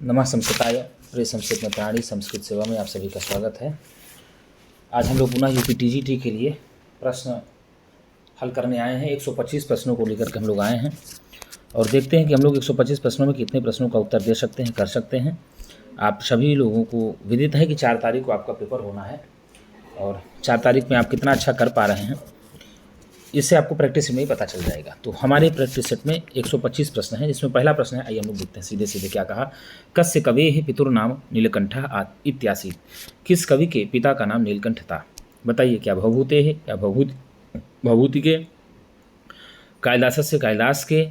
नमः संस्कृताय प्रिय संस्कृत मित्राणि संस्कृत सेवा में आप सभी का स्वागत है। आज हम लोग पुनः यूपीटीजीटी के लिए प्रश्न हल करने आए हैं। 125 प्रश्नों को लेकर के हम लोग आए हैं और देखते हैं कि हम लोग 125 प्रश्नों में कितने प्रश्नों का उत्तर दे सकते हैं, कर सकते हैं। आप सभी लोगों को विदित है कि 4 तारीख को आपका पेपर होना है और 4 तारीख में आप कितना अच्छा कर पा रहे हैं इससे आपको प्रैक्टिस में ही पता चल जाएगा। तो हमारे प्रैक्टिस सेट में 125 प्रश्न हैं, जिसमें पहला प्रश्न है, आइए हम लोग देखते हैं सीधे सीधे क्या कहा। कस्य कवेः पितुर्नाम नीलकंठः इत्यासीत्। किस कवि के पिता का नाम नीलकंठ था? बताइए, क्या भवभूते है या भवभूति के, कालिदासस्य कालिदास के,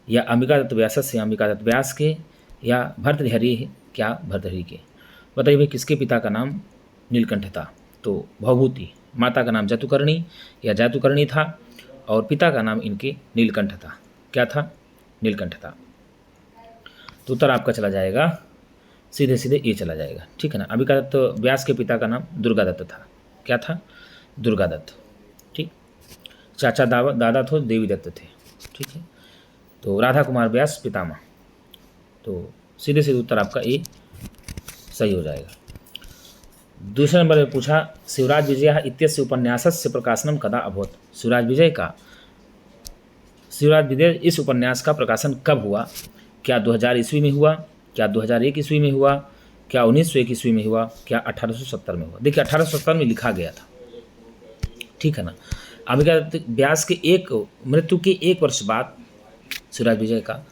या अंबिका दत्त व्यासस्य अंबिका दत्त व्यास के, या भर्तृहरि क्या भर्तृहरि के? बताइए भाई, किसके पिता का नाम नीलकंठ था? तो भवभूति, माता का नाम जातुकर्णी या जातुकर्णी था और पिता का नाम इनके नीलकंठ था। क्या था? नीलकंठ था। तो उत्तर आपका चला जाएगा सीधे सीधे ये चला जाएगा, ठीक है ना। अंबिका दत्त व्यास के पिता का नाम दुर्गादत्त था। क्या था? दुर्गादत्त। ठीक। चाचा दादा तो देवी दत्त थे, ठीक है। तो राधा कुमार व्यास पितामह। तो सीधे सीधे उत्तर आपका ए सही हो जाएगा। दूसरे नंबर में पूछा, शिवराज विजय इत्यस्य उपन्यासस्य प्रकाशनम कदा अभवत्। शिवराज विजय इस उपन्यास का प्रकाशन कब हुआ? क्या 2000 ईस्वी में हुआ, क्या 2001 ईस्वी में हुआ, क्या 1901 ईस्वी में हुआ, क्या 1870 में हुआ? देखिए 1870 में लिखा गया था, ठीक है ना। अंबिका दत्त व्यास के मृत्यु के 1 वर्ष बाद शिवराज विजय का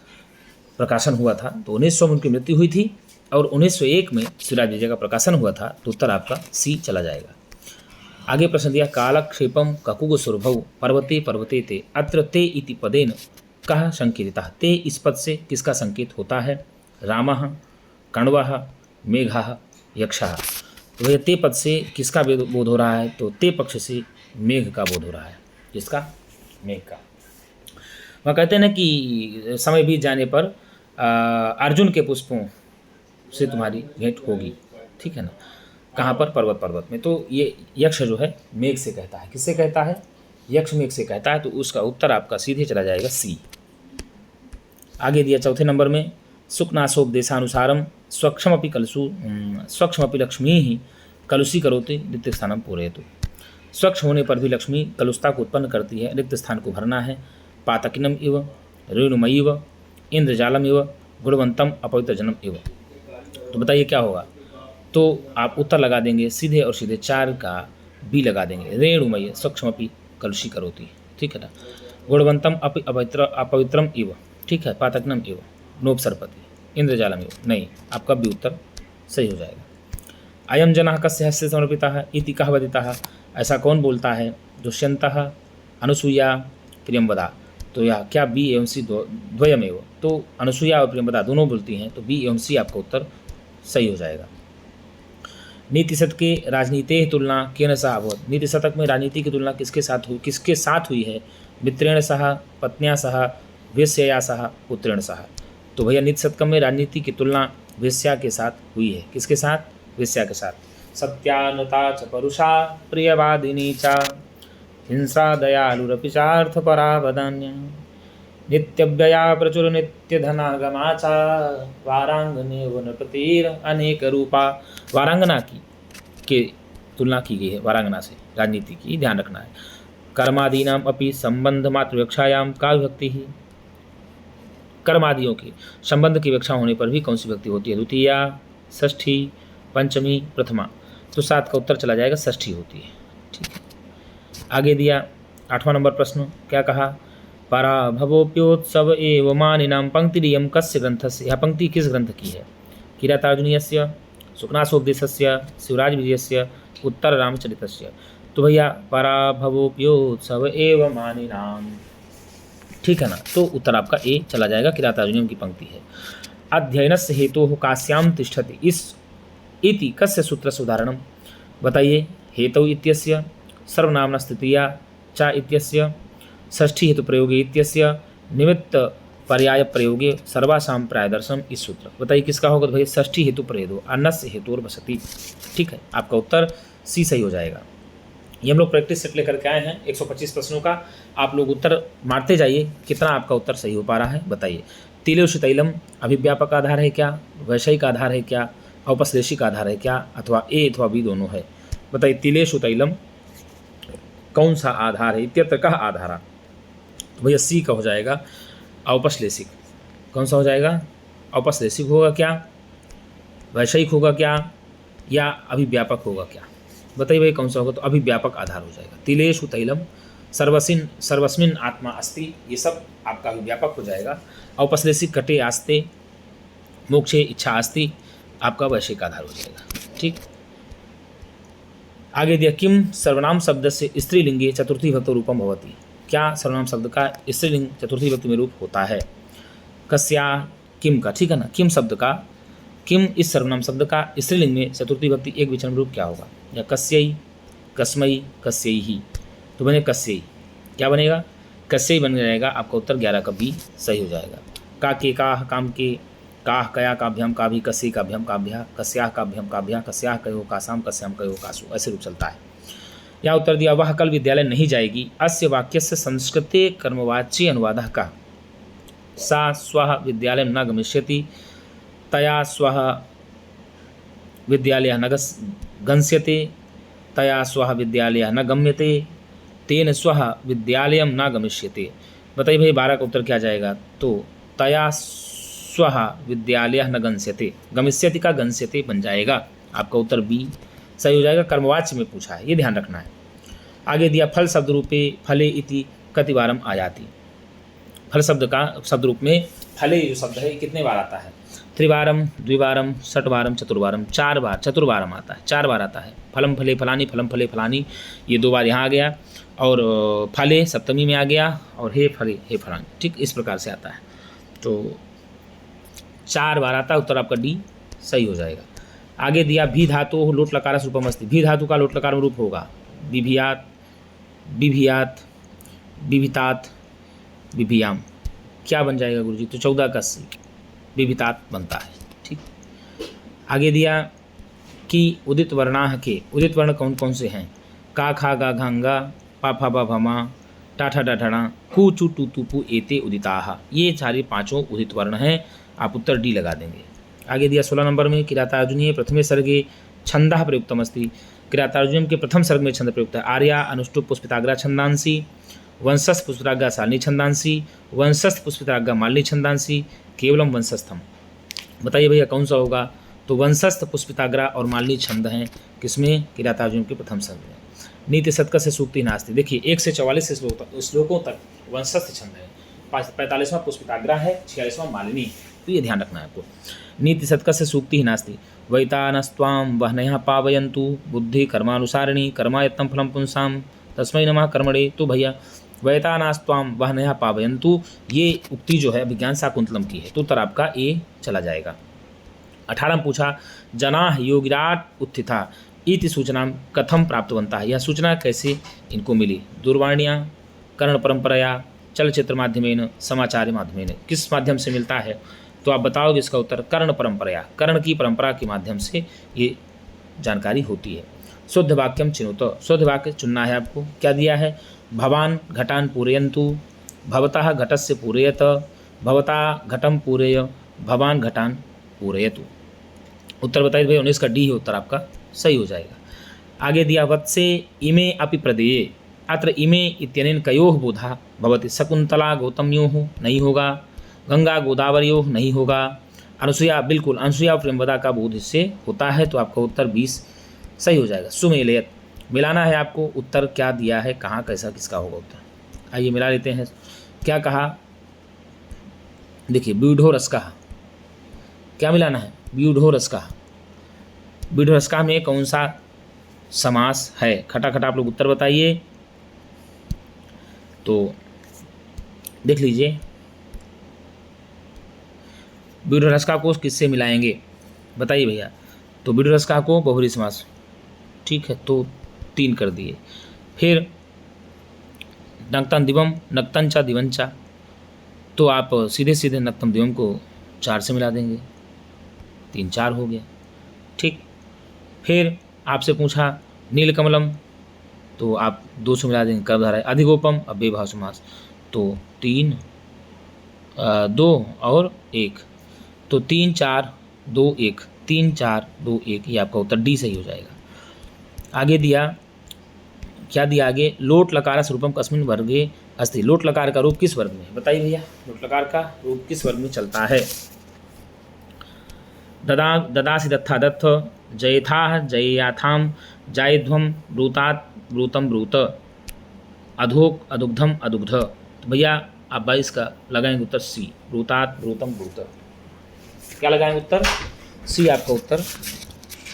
प्रकाशन हुआ था। तो 1900 में उनकी मृत्यु हुई थी और 1901 में शिवराज विजय का प्रकाशन हुआ था। तो उत्तर आपका सी चला जाएगा। आगे प्रश्न दिया, कालक्षेपम ककुग सुरभौ पर्वते पर्वते ते अत्र ते इति पदेन कः संकेतितः। ते इस पद से किसका संकेत होता है? रामः, कण्वः, मेघः, यक्षः। तो भैया ते पद से किसका बोध हो रहा है? तो ते पक्ष से मेघ का बोध हो रहा है। किसका? मेघ का। वह कहते हैं ना कि समय बीत जाने पर अर्जुन के पुष्पों से तुम्हारी भेंट होगी, ठीक है ना। कहाँ पर? पर्वत में। तो ये यक्ष जो है मेघ से कहता है। किससे कहता है? यक्ष मेघ से कहता है। तो उसका उत्तर आपका सीधे चला जाएगा सी। आगे दिया चौथे नंबर में, सुखनाशोपदेशानुसारम स्वक्षमपि लक्ष्मी ही कलुषी करोति रिक्त स्थानम पूरयतु। स्वच्छ होने पर भी लक्ष्मी कलुषता को उत्पन्न करती है, रिक्त स्थान को भरना है। पातकिनम इव रेणुमयीव इंद्रजालम इव गुणवंतम अपवित्र जनम इव। तो बताइए क्या होगा? तो आप उत्तर लगा देंगे सीधे और सीधे 4 का बी लगा देंगे। रेणुमयी सूक्ष्मपि कलुषी करोति, ठीक है ना। गुणवंतम अपवित्रम इव, ठीक है। पातकनम इव नोपसर्पति इंद्रजालम इव, नहीं, आपका बी उत्तर सही हो जाएगा। अयम जनः कस्य हस्ते समर्पितः इति कः वदितः। ऐसा कौन बोलता है? दुष्यन्तः, अनुसूया, प्रियंवदा। तो यह क्या बी एवं सी द्वयमेव। तो अनुसूया और प्रियंवदा दोनों बोलती हैं। तो बी एवं सी आपका उत्तर सही हो जाएगा। नीति शतक के राजनीति तुलना केन सह अभवत्। नीति शतक में राजनीति की तुलना किसके साथ हुई है? मित्रेण सह, पत्न्या सह, वेश्यया सह, पुत्रेण सह। तो भैया नीति शतक में राजनीति की तुलना वेश्या के साथ हुई है। किसके साथ? वेश्या के साथ। सत्यानुता च परुषा प्रियवादिनी च हिंसा दयालुरपि चार्थपरा वदान्य नित्यव्यया प्रचुर नित्यधनागमा च वारांगने व नृपतिर अनेक रूपा। वारांगना के तुलना की गई है वारांगना से, राजनीति की ध्यान रखना है। कर्मादीनाम अपि संबंध मातृव्यक्षायाम का विभक्ति ही। कर्मादियों के संबंध की व्याख्या होने पर भी कौन सी विभक्ति होती है? द्वितीया, षष्ठी, पंचमी, प्रथमा। तो 7 का उत्तर चला जाएगा षष्ठी होती है, ठीक है। आगे दिया 8वां नंबर प्रश्न, क्या कहा? पराभवोप्योत्सव एव मानिनाम पंक्तिरियं कस्य ग्रंथस्य। यह पंक्ति किस ग्रंथ की है? किरातार्जुनीयस्य, सुखनासोपदेशस्य, शिवराज विजयस्य, उत्तर रामचरितस्य। तो भैया पराभवोप्योत्सव एव मानिनाम, ठीक है ना। तो उत्तर आपका ए चला जाएगा, किरातार्जुनीयम की पंक्ति है। अध्ययनस्य हेतोः कास्यां तिष्ठति इस इति कस्य सूत्रस्य उदाहरणम। बताइए, हेतौ इत्यस्य, सर्वनाम्ना स्थितिया च इत्यस्य, षष्ठी हेतु प्रयोगे इत्यस्य, निमित्त पर्याय प्रयोगे सर्वासाम प्रायदर्शनम इस सूत्र। बताइए किसका होगा? तो भाई षष्ठी हेतु प्रयोगो अन्नस्य हेतुर बसति, ठीक है। आपका उत्तर सी सही हो जाएगा। ये हम लोग प्रैक्टिस सेट लेकर के आए हैं 125 प्रश्नों का। आप लोग उत्तर मारते जाइए, कितना आपका उत्तर सही हो पा रहा है बताइए। तिलोषि तैलम अभिव्यापक आधार है क्या? वैषयिक आधार है क्या, औपश्लेषिक आधार है क्या, अथवा ए अथवा बी दोनों है। बताइए तिलेषु तैलम कौन सा आधार है, इत्यत्र कह आधारा। तो भैया सी का हो जाएगा औपश्लेषिक। कौन सा हो जाएगा, औपश्लेषिक होगा क्या, वैषयिक होगा क्या, या अभिव्यापक होगा क्या। बताइए भाई कौन सा होगा, तो अभिव्यापक आधार हो जाएगा। तिलेषु तैलम सर्वस्मिन आत्मा अस्ति, ये सब आपका अभिव्यापक हो जाएगा। औपश्लेषिक कटे आस्ते मोक्षे इच्छा अस्ति, आपका वैषयिक आधार हो जाएगा। ठीक, आगे दिया किम सर्वनाम शब्द से स्त्रीलिंगे चतुर्थी भक्त रूपम भवति, क्या सर्वनाम शब्द का स्त्रीलिंग चतुर्थी भक्ति में रूप होता है। कस्या किम का, ठीक है ना, किम शब्द का, किम इस सर्वनाम शब्द का स्त्रीलिंग में चतुर्थी भक्ति एक विचरण रूप क्या होगा, या कस्यई, कस्मई, कस्यई। तो बने कस्यई, क्या बनेगा, कस्यई बन जाएगा। आपका उत्तर 11 का बी सही हो जाएगा। का के काह काम के, काह कया काभ्याम काभी, कस्य काभ्याम काभ्या, कस्याह काभ्याम काभ्या, कस्याह कयो कासाम, कस्याम कयो कासु, ऐसे रूप चलता है। यहाँ उत्तर दिया वह कल विद्यालय नहीं जाएगी। अस्य वाक्यस्य संस्कृते कर्मवाच्य अनुवादः का, सा स्वः विद्यालय न गमिष्यति, तया स्वः विद्यालयः न गंस्यते, तया स्वः विद्यालयः न गम्यते, तेन स्वः विद्यालयं न गमिष्यते। बताइए भाई 12 का उत्तर क्या जाएगा, तो तया स्वः विद्यालयः न गंस्यते, गमिष्यति का गंस्यते बन जाएगा। आपका उत्तर बी सही हो जाएगा। कर्मवाच्य में पूछा है, ये ध्यान रखना है। आगे दिया फल शब्द रूपे फले इति कतिवारम आयाति, फल शब्द का शब्द रूप में फले जो शब्द है कितने बार आता है, त्रिवारम, द्विवारम, षटवारम, चतुर्वारम, 4 बार, चतुर्वारम आता है, 4 बार आता है। फलम फले फलानी, फलम फले फलानी, ये 2 बार यहाँ आ गया, और फले सप्तमी में आ गया, और हे फले हे फलानी, ठीक इस प्रकार से आता है। तो 4 बार आता है, उत्तर आपका डी सही हो जाएगा। आगे दिया भी धातु लोट लकार रूपम अस्ति, भी धातु का लोट लकार रूप होगा बिभियात, बिभियात, बिभितात, बिभियाम, क्या बन जाएगा गुरुजी, तो 14 का सी बिभितात बनता है। ठीक, आगे दिया कि उदित वर्णाह के, उदित वर्ण कौन कौन से हैं, का खा गा घांगा, पा फा बा भमा, टाठा डाठा, कु चु टू तु पु एते उदिताह, ये सारे 5 उदित वर्ण हैं। आप उत्तर डी लगा देंगे। आगे दिया 16 नंबर में किरातार्जुनीय प्रथमे सर्गे छंदः प्रयुक्तम अस्ति, किरातार्जुनीय के प्रथम सर्ग में छंद प्रयुक्त है। आर्या अनुष्टुप पुष्पिताग्रा छंदांसी, वंशस्थ पुष्पिताग्रा सालनी छंदांसी, वंशस्थ पुष्पिताग्रा मालिनी छंदांसी, केवलम वंशस्थम। बताइए भैया कौन सा होगा, तो वंशस्थ पुष्पिताग्रा और मालिनी छंद हैं किसमें, किरातार्जुनीय के प्रथम सर्ग में। नीति सत्क से सूक्ति नास्ति, देखिए 1 से 44 श्लोकों तक वंशस्थ छंद है, 45वां पुष्पिताग्रा है, 46वां मालिनी, तो ये ध्यान रखना है आपको। नीति सत्क से सूक्ति ही नास्ति, वैतानस्त्वां वह्नयः पावयन्तु बुद्धि कर्मानुसारिणी कर्मायत्तं फलं पुंसां तस्मै नमः कर्मणे। तो भैया वैतानास्त्वां वह्नयः पावयन्तु, ये उक्ति जो है विज्ञान शाकुंतलम की है, तो उत्तर आपका ए चला जाएगा। 18 में पूछा जनाः योगिराट उत्थिता इति सूचना कथम प्राप्तवन्तः, यह सूचना कैसे इनको मिली, दूरवाणियाँ, कर्ण परंपराया, चलचित्र माध्यमेन, समाचार माध्यमेन, किस माध्यम से मिलता है, तो आप बताओगे इसका उत्तर कर्ण परंपराया, कर्ण की परंपरा के माध्यम से ये जानकारी होती है। शुद्ध वाक्यम चिनुत, शुद्ध वाक्य चुनना है आपको। क्या दिया है, भवान घटान पूरयन्तु, भवतः घटस्य पूरयत, भवता घटम पूरय, भवान घटान पूरयतु। उत्तर बताइए भाई 19 का डी है उत्तर आपका सही हो जाएगा। आगे दिया वत्से इमे अपि प्रदेये, अत्र इमे इत्यनेन कयोः बोधा भवति, शकुंतला गौतम्योः नहीं होगा, गंगा गोदावरियोः नहीं होगा, अनुसुया बिल्कुल अनुसुया और प्रेमवदा का बोध इससे होता है, तो आपका उत्तर 20 सही हो जाएगा। सुमेलयत मिलाना है आपको, उत्तर क्या दिया है, कहाँ कैसा किसका होगा उत्तर, आइए मिला लेते हैं। क्या कहा, देखिए व्यूढ़ो रस कहा, क्या मिलाना है, व्यूढ़ो रस कहा, व्यूढ़ो रस कहा में कौन सा समास है, खटाखट आप लोग उत्तर बताइए। तो देख लीजिए व्यूढ़रस्का को किससे मिलाएंगे, बताइए भैया, तो व्यूढ़रस्का को बहुरी समास, ठीक है, तो 3 कर दिए। फिर नक्तम दिवम, नक्तंचा दिवंचा, तो आप सीधे सीधे नक्तम दिवम को 4 से मिला देंगे, 3 4 हो गया, ठीक। फिर आपसे पूछा नीलकमलम, तो आप 2 से मिला देंगे, कर्मधारय। अधिगोपम अव्ययभाव समास, तो 3 2 और 1, तो 3 4 2 1, 3 4 2 1, ये आपका उत्तर डी सही हो जाएगा। आगे दिया, क्या दिया आगे, लोट लकारस्य रूपम कस्मिन् वर्गे अस्ति। लोट लकार का रूप किस वर्ग में है, बताइए भैया, लोट लकार का रूप किस वर्ग में चलता है। ददा ददासि दत्था दत्थ, जयथाह जययाथाम, जायध्वम ब्रूतात ब्रूतम ब्रूत, अधोक अदुग्धम अदुग्ध। तो भैया आप 22 का लगाएंगे उत्तर सी, ब्रूतात ब्रूतम ब्रूत। क्या लगाएंगे उत्तर सी, आपका उत्तर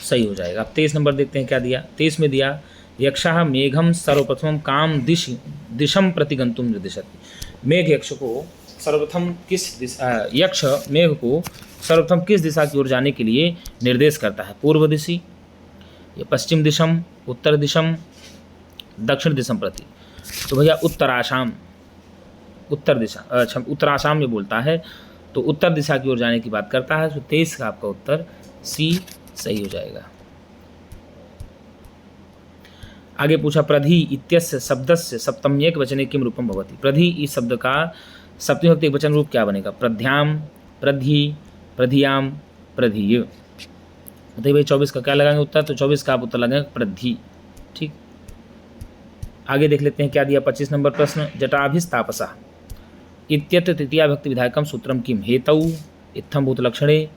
सही हो जाएगा। अब 23 नंबर देखते हैं क्या दिया। 23 में दिया, यक्षः मेघम सर्वप्रथम काम दिशम प्रति गंतुम निर्दिशति। मेघ यक्ष को सर्वप्रथम किस दिशा, यक्ष मेघ को सर्वप्रथम किस दिशा की ओर जाने के लिए निर्देश करता है। पूर्व दिशी, या पश्चिम दिशम, उत्तर दिशम, दक्षिण दिशम प्रति। तो भैया उत्तराशाम, उत्तर दिशा, अच्छा उत्तराशाम में बोलता है, तो उत्तर दिशा की ओर जाने की बात करता है। तो 23 का आपका उत्तर सी सही हो जाएगा। आगे पूछा, प्रधि इत्यस्य शब्दस्य सप्तम्येक वचने किम रूपम भवति। प्रधि इस शब्द का सप्तमी विभक्ति एक वचन रूप क्या बनेगा। प्रध्याम, प्रधि, प्रधियाम, प्रधीय। बताइए भाई 24 का क्या लगाएंगे उत्तर, तो 24 का आप उत्तर लगाएंगे प्रधि। ठीक, आगे देख लेते हैं क्या दिया। 25 नंबर प्रश्न, जटाभिस्तापसा इत्यत्र तृतीया भक्ति विधायकम सूत्रम किम। हेतौ इत्थम भूत लक्षणे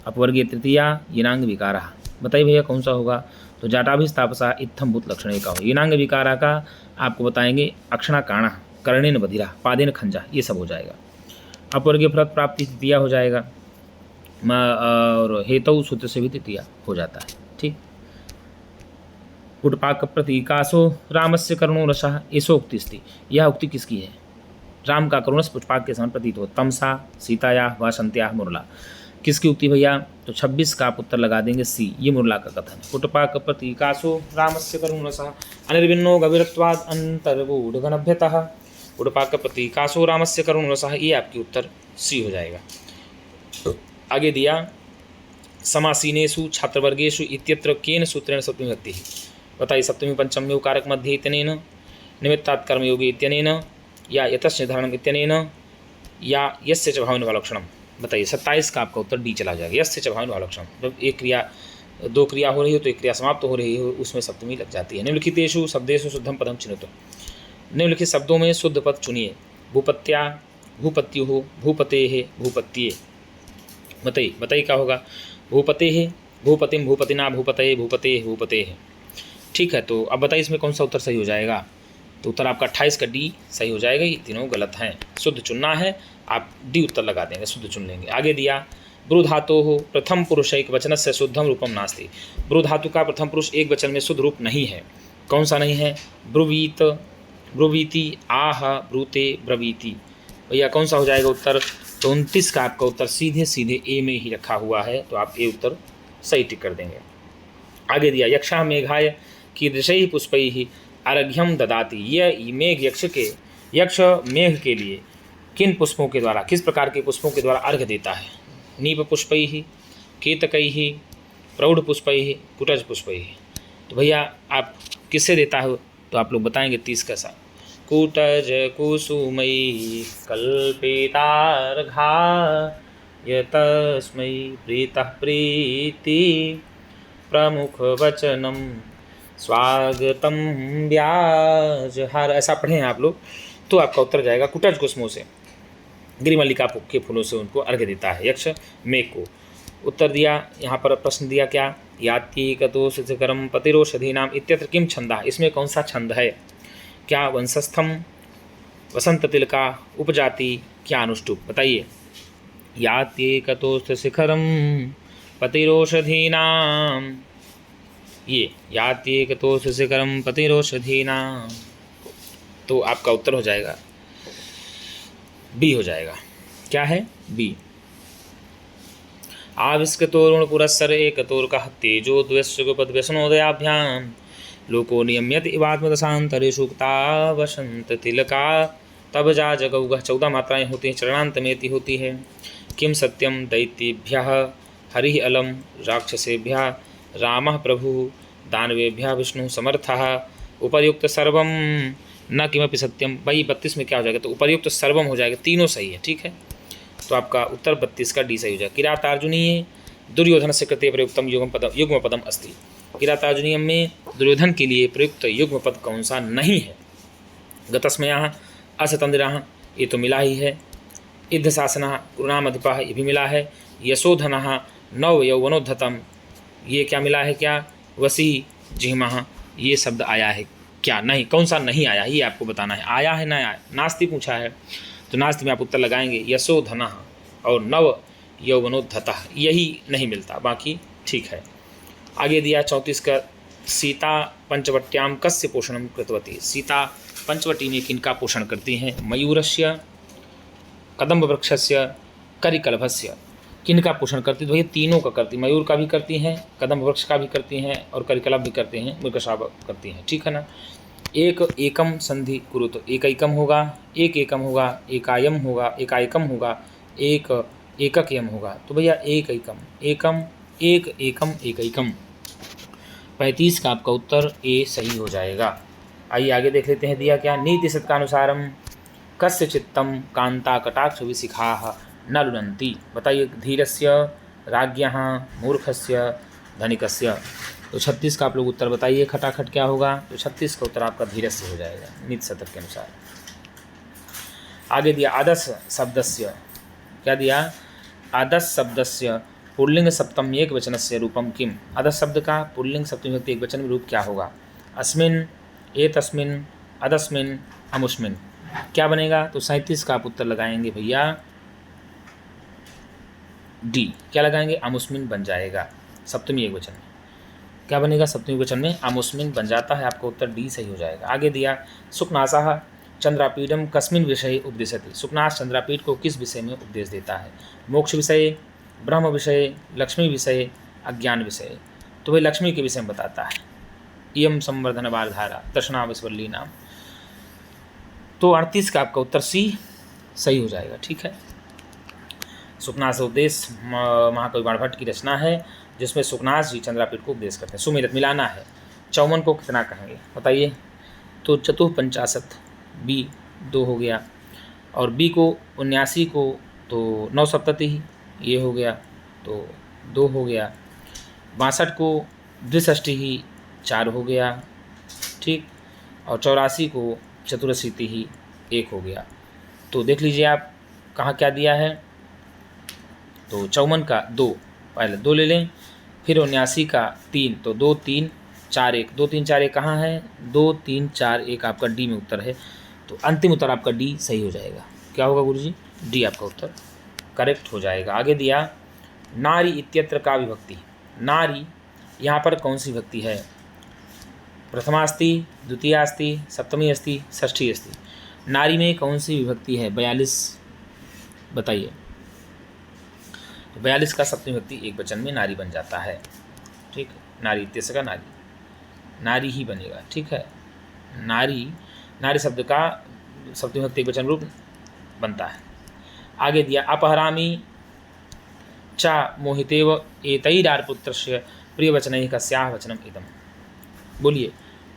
अपवर्गीय तृतीया यिनांग विकारा। बताइए भैया कौन सा होगा, तो जटाभिस्तापसा इत्थम भूत लक्षणे का हो। यिनांग विकारा का आपको बताएंगे अक्षणा काणा, कर्णेन बधिरा, पादेन खंजा, ये सब हो जाएगा। अपवर्गीय फल प्राप्ति तृतीया हो जाएगा, और हेतु सूत्र से भी तृतीया हो जाता है। ठीक, कुटपाक प्रतीकासो रामस्य करुणो रसः, ऐसो उक्ति स्थिति। यह उक्ति किसकी है। राम का करुणस पुष्पाक के समान प्रतीत हो। तमसा सीताया वासंत्या मुरला, किसकी उक्ति भैया, तो 26 का आप उत्तर लगा देंगे सी, ये मुरला का कथन है। कुटपाक प्रतीकासो रामस्य करुणो रसः अनिर्विन्नो गभीरत्वाद अंतर्गूढ़घनभ्यतः, कुटपाक प्रतीकासो रामस्य करुणो रसः, ये आपकी उत्तर सी हो जाएगा। आगे दिया, समासीनेषु छात्रवर्गेषु इत्यत्र केन सूत्रेण सप्तमी विभक्ति। बताइए सप्तमी पंचमी उकारक मध्य इत्यनेन, निमित्तात् कर्मयोगी इत्यनेन, या यतस्य निर्धारणम इत्यनेन, या यस्य च भावने वाला लक्षणम। बताइए 27 का आपका उत्तर डी चला जाएगा, यस्य च भावने वाला लक्षणम। जब एक क्रिया, दो क्रिया हो रही हो तो एक क्रिया समाप्त हो रही हो, उसमें सप्तमी लग जाती है। निम्नलिखितेषु शब्देषु शुद्धम पदम चिन्हित। निम्नलिखित शब्दों में शुद्ध पद चुनिए। भूपत्या, भूपत्युः, भूपतेः, भूपत्ये। बताइए क्या होगा। भूपतेः, भूपतिम, भूपतिना, भूपतये, भूपतेः, भूपतेः। ठीक है, तो अब बताइए इसमें कौन सा उत्तर सही हो जाएगा। तो उत्तर आपका 28 का डी सही हो जाएगा। ये तीनों गलत हैं, शुद्ध चुनना है, आप डी उत्तर लगा देंगे, शुद्ध चुन लेंगे। आगे दिया, ब्रू धातु हो प्रथम पुरुष एक वचन से शुद्धम रूपम नास्ति। ब्रू धातु का प्रथम पुरुष एक वचन में शुद्ध रूप नहीं है। कौन सा नहीं है, ब्रुवीत, ब्रुवीति, आह, ब्रूते, ब्रवीति। भैया कौन सा हो जाएगा उत्तर, तो 29 का आपका उत्तर सीधे सीधे ए में ही रखा हुआ है, तो आप ए उत्तर सही टिक कर देंगे। आगे दिया, यक्षा मेघाय कीदृशैः पुष्पैः अर्घ्यम ददाति। यह मेघ यक्ष मेघ के लिए किन पुष्पों के द्वारा, किस प्रकार के पुष्पों के द्वारा अर्घ्य देता है। नीप पुष्पैः, केतकैः, प्रौढ़ पुष्पैः, कुटज पुष्पैः। तो भैया आप किससे देता हो, तो आप लोग बताएंगे 30 का सा। कुटज कुसुमैः कल्पितार्घा यतस्मै प्रीतः प्रीति प्रमुख वचनम स्वागतम व्याजहार, ऐसा पढ़े हैं आप लोग, तो आपका उत्तर जाएगा कुटज कुसुमों से, गिरिमल्लिका के फूलों से उनको अर्घ्य देता है यक्ष मेघ को। उत्तर दिया, यहाँ पर प्रश्न दिया क्या, यात्येकतो सिद्धकरम पतिरोषधीनाम इत्यत्र किम छंदा। इसमें कौन सा छंद है, क्या वंशस्थम, वसंत तिलका, उपजाति, क्या अनुष्टुप। बताइए, यात्येकतो शिखरम पतिरोषधीनाम, ये यात्येकतो शिखरम पतिरोषधीनाम, तो आपका उत्तर हो जाएगा बी हो जाएगा। क्या है, बी। आविष्कृतोरुण पुरस्सर एकतोर्कः तेजो द्वयस्युगपद्व्यसनोदयाभ्याम लोको नियम्यत इवात्मदशांतरे सूक्ता वसंत तिलका तब जा जगौगः। 14 मात्राएं होती हैं, चरणांत में इति होती है। किम सत्यम दैत्येभ्यः हरिः अलम राक्षसेभ्यः रामः प्रभुः दानवेभ्यः विष्णु समर्थः उपर्युक्त सर्वम न किमपि सत्यम। भाई 32 में क्या हो जाएगा, तो उपर्युक्त सर्वम हो जाएगा, तीनों सही है। ठीक है, तो आपका उत्तर 32 का डी सही हो जाएगा। किरातार्जुनीय दुर्योधन से कृते प्रयुक्तम युग्म पदम अस्ति। किरातार्जुनीयम में दुर्योधन के लिए प्रयुक्त युग्म पद कौन सा नहीं है? गतस्मयः असतंद्रः ये तो मिला ही है। इद्धशासनः गुरुनामधिपः ये भी मिला है। यशोधनः नव यौवनोद्धतम ये क्या मिला है? क्या वसी जिह्मः ये शब्द आया है क्या? नहीं। कौन सा नहीं आया ये आपको बताना है। आया है ना आया? नास्ति पूछा है तो नास्ति में आप उत्तर लगाएंगे यशोधनः और नव यौवनोद्धतः यही नहीं मिलता, बाकी ठीक है। आगे दिया 34 का सीता पंचवट्याम कस्य पोषणम कृतवती। सीता पंचवटी में किनका पोषण करती हैं? मयूरस्य, कदम्ब वृक्षस्य, करिकलभस्य। किनका पोषण करती? तो ये तीनों का करती, मयूर का भी करती हैं, कदम्ब वृक्ष का भी करती हैं और करिकलभ भी करते हैं, मृगशाव करती हैं। ठीक है ना। एक एकम संधि कुरु तो एक एकम होगा, एक एकम होगा, एकायम होगा, एकाएकम होगा, एक एकक यम होगा। तो भैया एक एकम, एकम, एक एकम, एक एकम। 35 का आपका उत्तर ए सही हो जाएगा। आइए आगे देख लेते हैं दिया क्या। नीति सत्कानुसारम कस्य चित्तम कांता कटाक्ष विशिखाः न लुनन्ति। बताइए धीरस्य, राज्ञः, मूर्खस्य, धनिकस्य। तो 36 का आप लोग उत्तर बताइए खटाखट क्या होगा? तो 36 का उत्तर आपका धीरस्य हो जाएगा नीति शतक के अनुसार। आगे दिया आदर्श शब्दस्य, क्या दिया? आदर्श शब्दस्य पुल्लिंग सप्तम एक वचनस्य रूपम किम। आदर्श शब्द का पुल्लिंग सप्तमी विभक्ति एक वचन में रूप क्या होगा? अस्मिन, एतस्मिन, अदस्मिन, अमुस्मिन। क्या बनेगा? तो 37 का आप उत्तर लगाएंगे भैया डी। क्या लगाएंगे? अमुस्मिन बन जाएगा सप्तमी एक वचन में। क्या बनेगा? सप्तमी वचन में अमुस्मिन बन जाता है। आपका उत्तर डी सही हो जाएगा। आगे दिया सुखनासः चंद्रापीडम कस्मिन विषय उपदेशति। सुखनास चंद्रापीठ को किस विषय में उपदेश देता है? मोक्ष विषय, ब्रह्म विषय, लक्ष्मी विषय, अज्ञान विषय। तो वह लक्ष्मी के विषय में बताता है। इयम संवर्धन बारधारा तृष्णाविस्वल्ली नाम। तो 38 का आपका उत्तर सी सही हो जाएगा। ठीक है। सुखनास उपदेश महाकवि बाणभट्ट की रचना है जिसमें सुखनास जी चंद्रापीठ को उपदेश करते हैं। सुमिरत मिलाना है। 54 को कितना कहेंगे बताइए? तो चतुःपंचाशत बी 2 हो गया, और बी को 79 को तो 9 ही ये हो गया तो 2 हो गया। 62 को 62 ही 4 हो गया। ठीक। और 84 को चतुरशीति ही 1 हो गया। तो देख लीजिए आप कहाँ क्या दिया है। तो 54 का 2, पहले 2 ले लें, फिर 79 का 3, तो 2 3 4 1, 2 3 4 1 कहाँ है? 2 3 4 1 आपका डी में उत्तर है। तो अंतिम उत्तर आपका डी सही हो जाएगा। क्या होगा गुरुजी? डी आपका उत्तर करेक्ट हो जाएगा। आगे दिया नारी इत्यत्र का विभक्ति। नारी यहाँ पर कौन सी विभक्ति है? प्रथमा अस्ति, द्वितीया अस्ति, सप्तमी अस्ति, षष्ठी अस्ति। नारी में कौन सी विभक्ति है? 42 बताइए। तो 42 का सप्तमी विभक्ति एक वचन में नारी बन जाता है। ठीक है। नारी इत्यस्य का नारी ही बनेगा। ठीक है। नारी शब्द का सप्तमी विभक्ति एक वचन रूप बनता है। आगे दिया अपहरामी चा मोहितेव एतैरार्यपुत्रस्य प्रियवचनैः कस्याः वचनम इदम्। बोलिए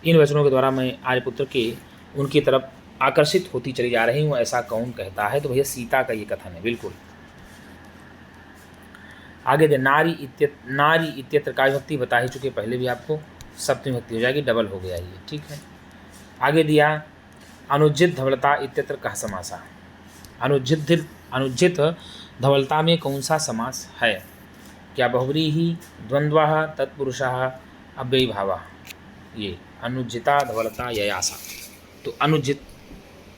इन वचनों के द्वारा मैं आर्यपुत्र के उनकी तरफ आकर्षित होती चली जा रही हूँ, ऐसा कौन कहता है? तो भैया सीता का ये कथन है। बिल्कुल। आगे दे नारी इत्यत्र का विभक्ति बता ही चुके पहले भी आपको, सप्तमी विभक्ति हो जाएगी, डबल हो गया ये। ठीक है। आगे दिया अनुज्जित धवलता इत्यत्र कः समासः। अनुज्जित धवलता में कौन सा समास है? क्या बहुव्रीहि, द्वंद्वः, तत्पुरुषः, अव्ययीभावः। ये अनुज्जिता धवलता ययासा। तो अनुज्जित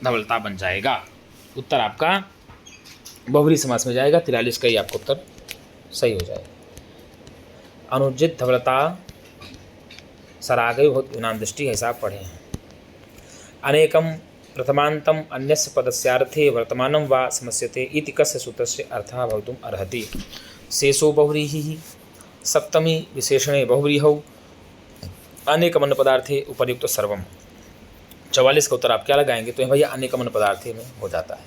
धवलता बन जाएगा। उत्तर आपका बहुव्रीहि समास में जाएगा। 43 का ही आपका उत्तर सही हो जाएगा। अनुज्जित धवलता सरागय बहुत विनाम दृष्टि ऐसा आप पढ़े हैं। अनेकम प्रथमांतम अन्यस्य पदस्यार्थे वर्तमानं वा समस्यते इति कस्य सूत्रस्य अर्थः भवितुम् अर्हति। शेषो बहुव्रीहि सप्तमी विशेषणे बहुव्रीहौ अनेकमन पदार्थे उपर्युक्त सर्वम। 44 का उत्तर आप क्या लगाएंगे? तो भैया अनेकमन पदार्थे में हो जाता है।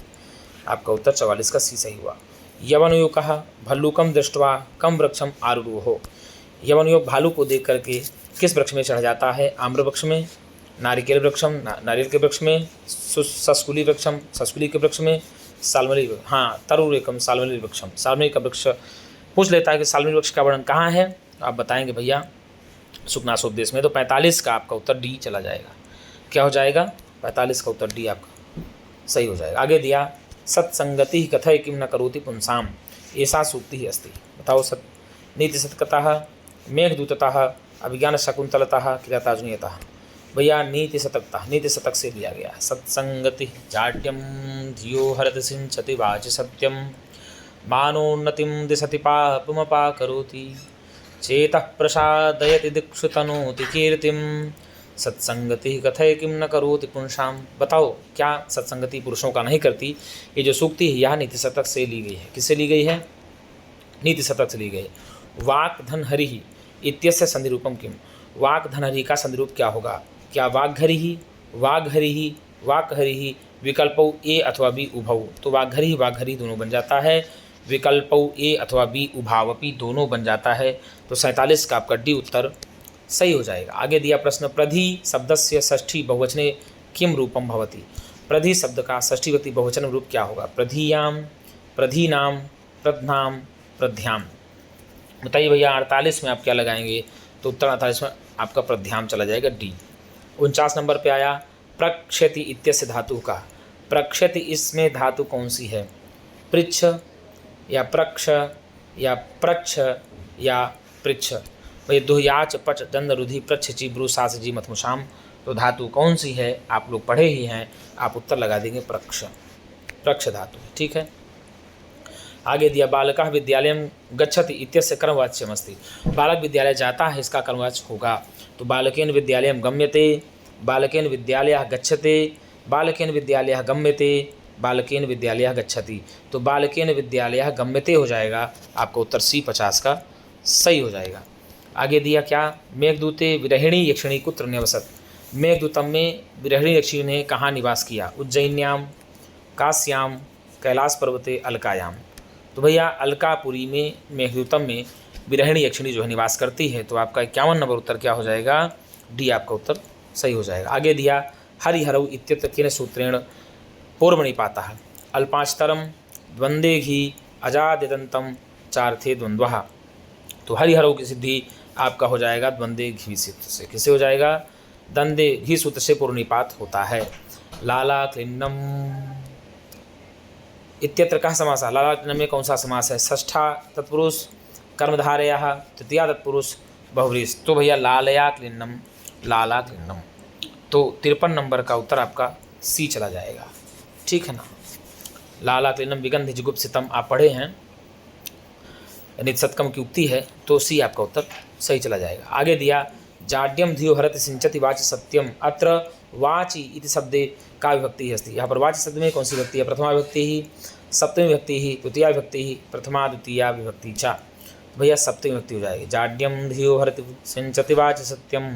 आपका उत्तर 44 का सी सही हुआ। यवनयुकः भल्लूकम दृष्ट्वा कम वृक्षम आरूढ़ो। यवनयुक भालू को देख करके किस वृक्ष में चढ़ जाता है? आम्र वृक्ष में, नारिकेल वृक्षम, नारियल के वृक्ष में, सस्कुली वृक्षम, सस्कुली के वृक्ष में, सालमली, हाँ तरुरेकम सालमली वृक्षम, सालमली का वृक्ष पूछ लेता है कि सालवीन वृक्ष का वर्णन कहाँ है, तो आप बताएंगे भैया शुकनासोपदेश में। तो 45 का आपका उत्तर डी चला जाएगा। क्या हो जाएगा? 45 का उत्तर डी आपका सही हो जाएगा। आगे दिया सत्संगति कथय किम न करोति पुंसाम ऐसा सूक्ति ही अस्ति। बताओ सत नीति सतकतः मेघदूततः अभिज्ञान शकुंतलतः क्रियाताजुनियतः। भैया नीति शतकतः, नीति शतक से लिया गया। सत्संगति जाड्यम धियो हरति सिंचति वाचि सत्यम मानोन्नतिम दिशति पापमपा करोति चेतः प्रसादयति दिक्षुतनोति कीर्तिम सत्संगति कथय किम न करोति पुंसाम। बताओ क्या सत्संगति पुरुषों का नहीं करती? ये जो सूक्ति है यह नीति शतक से ली गई है। किससे ली गई है? नीति शतक से ली गई है। वाक धन हरि इत्यस्य संधिरूपम किम। वाक धन हरि का संधिरूप क्या होगा? क्या वाग्हरि ही, वाग्हरि ही, वाकहरि ही, विकल्पौ ए अथवा बी उभौ। तो वाग्हरि दोनों बन जाता है, विकल्पौ ए अथवा बी उभावपी दोनों बन जाता है। तो 47 का आपका डी उत्तर सही हो जाएगा। आगे दिया प्रश्न प्रधि शब्दस्य षष्ठी बहुवचने किम रूपम भवति। प्रधि शब्द का षष्ठी व्यक्ति बहुवचन रूप क्या होगा? प्रधियाम, प्रधीनाम, प्रध्नाम, प्रध्याम। बताइए भैया 48 में आप क्या लगाएंगे? तो उत्तर 48 में आपका प्रध्याम चला जाएगा, डी। 49 नंबर पे आया प्रक्षति इत्यस्य धातु का। प्रक्षति इसमें धातु कौन सी है? पृच्छ या प्रक्ष या प्रच्छ या पृच्छ। भाई दुहयाच पच दंड रुधि प्रच्छ ची ब्रू सास जी मथमुशाम। तो धातु कौन सी है? आप लोग पढ़े ही हैं, आप उत्तर लगा देंगे प्रक्ष, प्रक्ष धातु। ठीक है। आगे दिया बालकः विद्यालयं गच्छति इत्यस्य कर्मवाच्यमस्ति। बालक विद्यालय जाता है, इसका कर्मवाच्य होगा। तो बालकेन विद्यालयं गम्यते, बालकेन विद्यालयः गच्छते, बालकेन विद्यालयः गम्यते, बालकेन विद्यालयः गच्छति। तो बालकेन विद्यालयः गम्यते हो जाएगा आपका उत्तर सी 50 का सही हो जाएगा। आगे दिया क्या? मेघदूते विरहिणी यक्षिणी कुत्र निवसत। मेघदूतम में विरहिणी यक्षिणी ने कहाँ निवास किया? उज्जैन्याम, काश्याम, कैलाश पर्वते, अलकायाम। तो भैया अलकापुरी में मेघदूतम में विरहिणी यक्षिणी जो है निवास करती है। तो आपका 51 नंबर उत्तर क्या हो जाएगा? डी आपका उत्तर सही हो जाएगा। आगे दिया हरिहरौ इत्यत्र किन सूत्रेण पूर्वनिपातः। अल्पांशतरम द्वंद्वे घी अजाद्यदंतम चार्थे द्वंद्वः। तो हरिहरौ की सिद्धि आपका हो जाएगा द्वंद्वे घी सूत्र से। किससे हो जाएगा? द्वंद्वे घी सूत्र से पूर्वनिपात होता है। लाला क्लिन्नम इत्यत्र कः समासः। लाला क्लिन्नम में कौन सा समास है? षष्ठा तत्पुरुष कर्मधारयः, तृतीया तत्पुरुष बहुव्रीहि। तो भैया लालया क्लिन्नम, लाला क्लिन्नम। तो 53 नंबर का उत्तर आपका सी चला जाएगा। ठीक है ना। लाला क्लिन्नम विगंधि जुगुप्सितम आप पढ़े हैं, नित्सत्कम की उक्ति है। तो सी आपका उत्तर सही चला जाएगा। आगे दिया जाड्यम धियो हरति सिंचति वाचि सत्यम। अत्र वाचि इति शब्दे का विभक्ति अस्ति। यहाँ पर वाचि शब्द में कौन सी विभक्ति है? प्रथमा विभक्ति ही, सप्तमी विभक्ति ही, तृतीया विभक्ति ही, प्रथमा द्वितीया विभक्ति च। भैया सप्तमी विभक्ति हो जाएगी। जाड्यम धियो हरति सिंचति वाचि सत्यम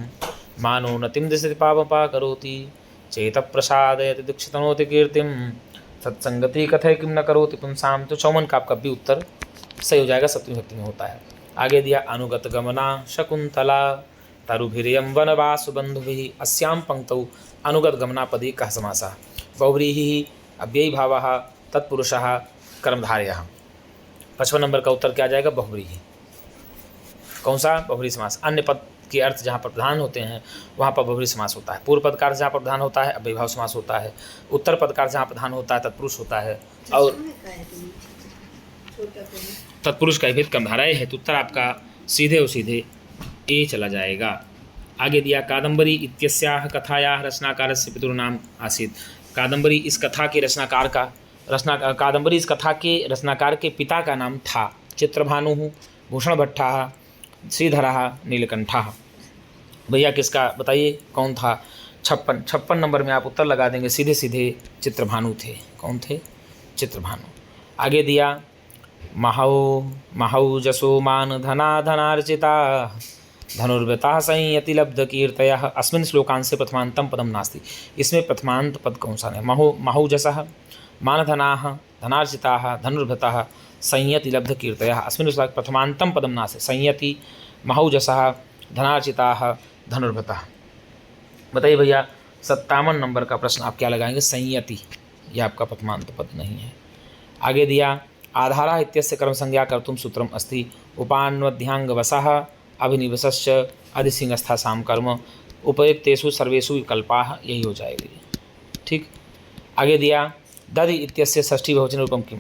मानोन्नतिम दिशति पापमपा करोति चेतः प्रसादयति दीक्षितनोति कीर्तिम सत्संगति कथय किम न करोति पुंसाम। तो 54 का आपका भी उत्तर सही हो जाएगा, सप्तमी विभक्ति में होता है। आगे दिया अनुगत गमना शकुंतला तरुभिरियं वनवासु बंधुभिः अस्यां पंक्तौ अनुगत गमना पदी कः समासः। बहुव्रीहिः अव्ययी भावः तत्पुरुषः कर्मधारयः। 55 नंबर का उत्तर क्या आ जाएगा? बहुव्रीहि। कौन सा? बहुव्रीहि समास। अन्य पद के अर्थ जहाँ पर प्रधान होते हैं वहाँ पर बहुव्रीहि समास होता है। पूर्व पद का अर्थ जहाँ पर प्रधान होता है अव्ययी भाव समास होता है। उत्तर पद का अर्थ जहाँ प्रधान होता है तत्पुरुष होता है। और तत्पुरुष का भेद कर्मधारय है। तो उत्तर आपका सीधे और सीधे ए चला जाएगा। आगे दिया कादम्बरी इत्यस्याः कथायाः रचनाकारस्य पितृनाम आसीत्। कादम्बरी इस कथा के रचनाकार का कादम्बरी इस कथा के रचनाकार के पिता का नाम था चित्रभानुः, भूषणभट्टः, श्रीधरः, नीलकंठः। भैया किसका बताइए कौन था? 56 नंबर में आप उत्तर लगा देंगे सीधे सीधे चित्रभानु थे। कौन थे? चित्रभानु। आगे दिया महौ जसो मान धना धनार्चिता धनुर्व्रता संयति लब्ध कीर्तयः। अस्मिन् श्लोकांशे प्रथमान्तं पदं नास्ति। इसमें प्रथमांत पद कौन सा है? महौ जसः मानधनाः धनार्चिताः धनुर्व्रतः संयति लब्ध कीर्तयः। अस्मिन् श्लोके प्रथमान्तं पदं नास्ति। संयति, महौ जसः, धनार्चिताः, धनुर्व्रतः। बताइए भैया 57 नंबर का प्रश्न आप क्या लगाएंगे? संयति। यह आपका प्रथमांत पद नहीं है। आगे दिया आधारः इत्यस्य कर्मसंज्ञा कर्तुं सूत्रम् अस्ति। उपान्वध्याङ्गवशः अभिनिवेशश्च अधिसिंहस्थासां कर्म उपयुक्तेषु सर्वेषु विकल्पाः, यही हो जाएगी। ठीक, आगे दिया दधि इत्यस्य षष्ठी बहुवचन रूपम किम।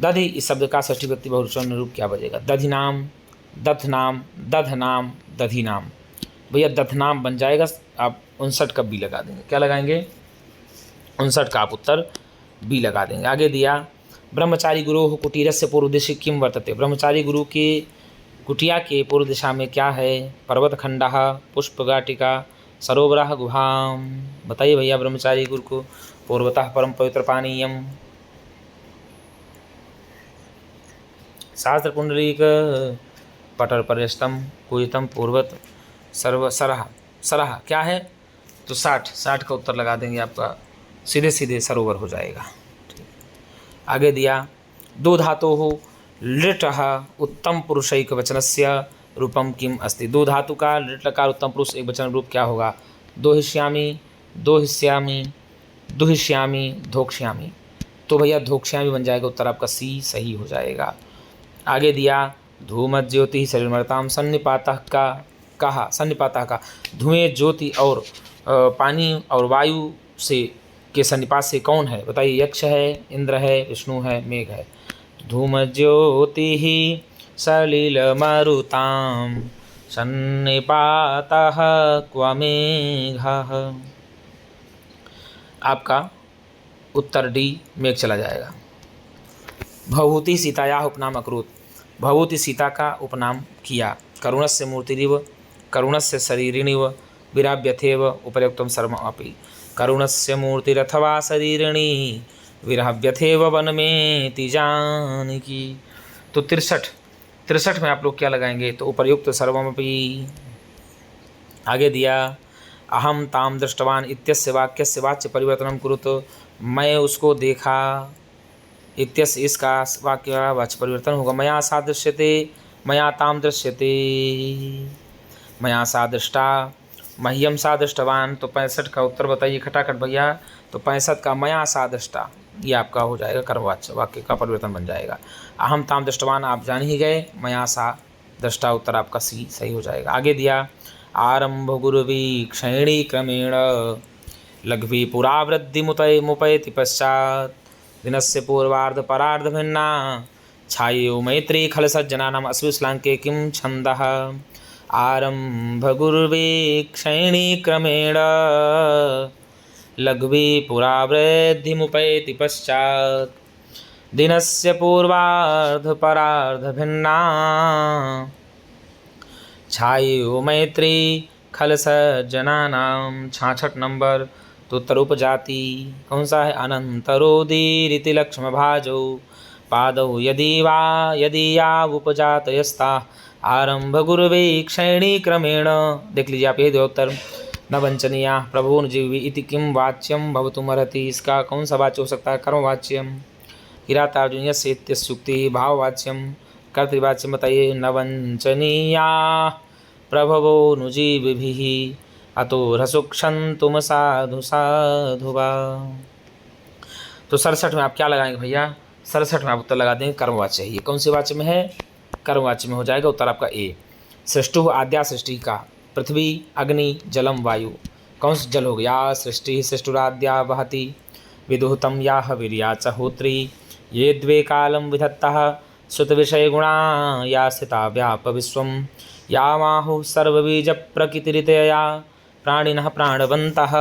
दधि इस शब्द का षष्ठी व्यक्ति बहुवचन रूप क्या बजेगा? दधिनाम, दधनाम, दधनाम, दधिनाम। भैया दधनाम बन जाएगा, आप 59 का बी लगा देंगे। क्या लगाएंगे? 59 का आप उत्तर बी लगा देंगे। आगे दिया ब्रह्मचारी गुरु कुटीरस्य पूर्व दिशि किम वर्तते। ब्रह्मचारी गुरु के कुटिया के पूर्व दिशा में क्या है? पर्वतखंडः, पुष्पगाटिका, सरोवरः, गुहाम। बताइए भैया, ब्रह्मचारी गुरु को पूर्वतः परम पवित्र पानीयम, शास्त्र पुंडरीक, पटर पर्यस्तम, कुयतम, पूर्वत, सर्व, सरह। सरह क्या है? तो 60 का उत्तर लगा देंगे, आपका सीधे सीधे सरोवर हो जाएगा। आगे दिया दो धातोः लृटः उत्तम पुरुषैक वचनस्य रूपम किम अस्ति। दो धातु का लृट लकार उत्तम पुरुष एक वचन रूप क्या होगा? दोहिष्यामि, दोहिष्यामि, दुहिष्यामि, धोक्ष्यामि। तो भैया धोक्ष्यामि बन जाएगा, उत्तर आपका सी सही हो जाएगा। आगे दिया धूम ज्योति शरीरमर्ताम, सन्निपातः का कहा, सन्निपातः का धुएं, ज्योति और पानी और वायु से के सन्निपात से कौन है? बताइए, यक्ष है, इंद्र है, विष्णु है, मेघ है। धूम ज्योति सलिल मरुताम, सन्निपातः क्व मेघः। आपका उत्तर डी मेघ चला जाएगा। भवभूति सीतायाः उपनाम अकरोत्। भवभूति सीता का उपनाम किया। करुणस्य मूर्तिरिव, करुणस्य शरीरिणिव, विराव्यथेव उपर्युक्तम सर्वम अपि। करुणस्य मूर्तिरथवा शरीरिणी, विराव्यथेव वन में जानकी। तो 63 में आप लोग क्या लगाएंगे? तो उपर्युक्त सर्वमपि। आगे दिया अहम ताम दृष्टवान इत्यस्य वाक्यस्य वाच्य परिवर्तनम कुरुत। मैं उसको देखा, इत्यस्य इसका वाक्य वाच्य परिवर्तन होगा। मया सा दृश्यते, मया ताम दृश्यते, मया सा दृष्टा, मह्यम सा दृष्टवान। तो 65 का उत्तर बताइए खटाखट भैया। तो 65 का मया सा दृष्टा, ये आपका हो जाएगा कर्मवाच्य, वाक्य का परिवर्तन बन जाएगा। अहम ताम दृष्टवान आप जान ही गए, मया सा दृष्टा, उत्तर आपका सी सही हो जाएगा। आगे दिया आरंभ गुरुवी क्षैणी क्रमेण, लघ्वी पुरावृद्धि मुपैति पश्चात, दिनस्य पूर्वार्ध परार्ध भिन्ना, छायो मैत्री खल सज्जनानाम अस्विश्लांके किम छंदः। आरंभ गुरुवे क्षैणी क्रमेण, लघ्वी पुरावृद्धि मुपैति पश्चात, दिनस्य पूर्वार्ध परार्ध भिन्ना, छायो मैत्री खल सज्जनानाम। 66 नंबर। तो उत्तर उपजाति कौन सा है? अनंतरोदीरिति लक्ष्म भाजो, पादौ यदि या उपजातयस्ता, आरंभ गुरुवे क्षैणी क्रमेण। देख लीजिए आप, यही दो उत्तर। न वंचनीया प्रभुन जीवी इति किम वाच्यम भवतुमर्हति। इसका कौन सा वाच्य हो सकता है? कर्मवाच्यम। किरातार्जुन यस्य इत्यस्युक्ति भाववाच्यम। कर्तृवाच्यम बताइए। न वंचनीया प्रभवो नुजीविभिः, अतो रसुक्षन्तुम साधु साधुवा। तो 67 में आप क्या लगाएंगे भैया? 67 में आप उत्तर लगा देंगे कर्मवाच्य। ये कौन से वाच्य में है? कर्मवाच्य में हो जाएगा, उत्तर आपका ए। सृष्टु आद्या सृष्टि का, पृथ्वी, अग्नि, जलम, वायु। कौन सा जल हो गया? सृष्टि सृष्टुराद्या वहति, विदुहतम या हवीर्या च होत्री, ये द्वे कालम विधत्तः, सुत विषय गुणा या स्थिता व्याप विश्वम, या माहुः सर्वबीज प्रकृतिरितया, प्राणिनः प्राणवन्तः,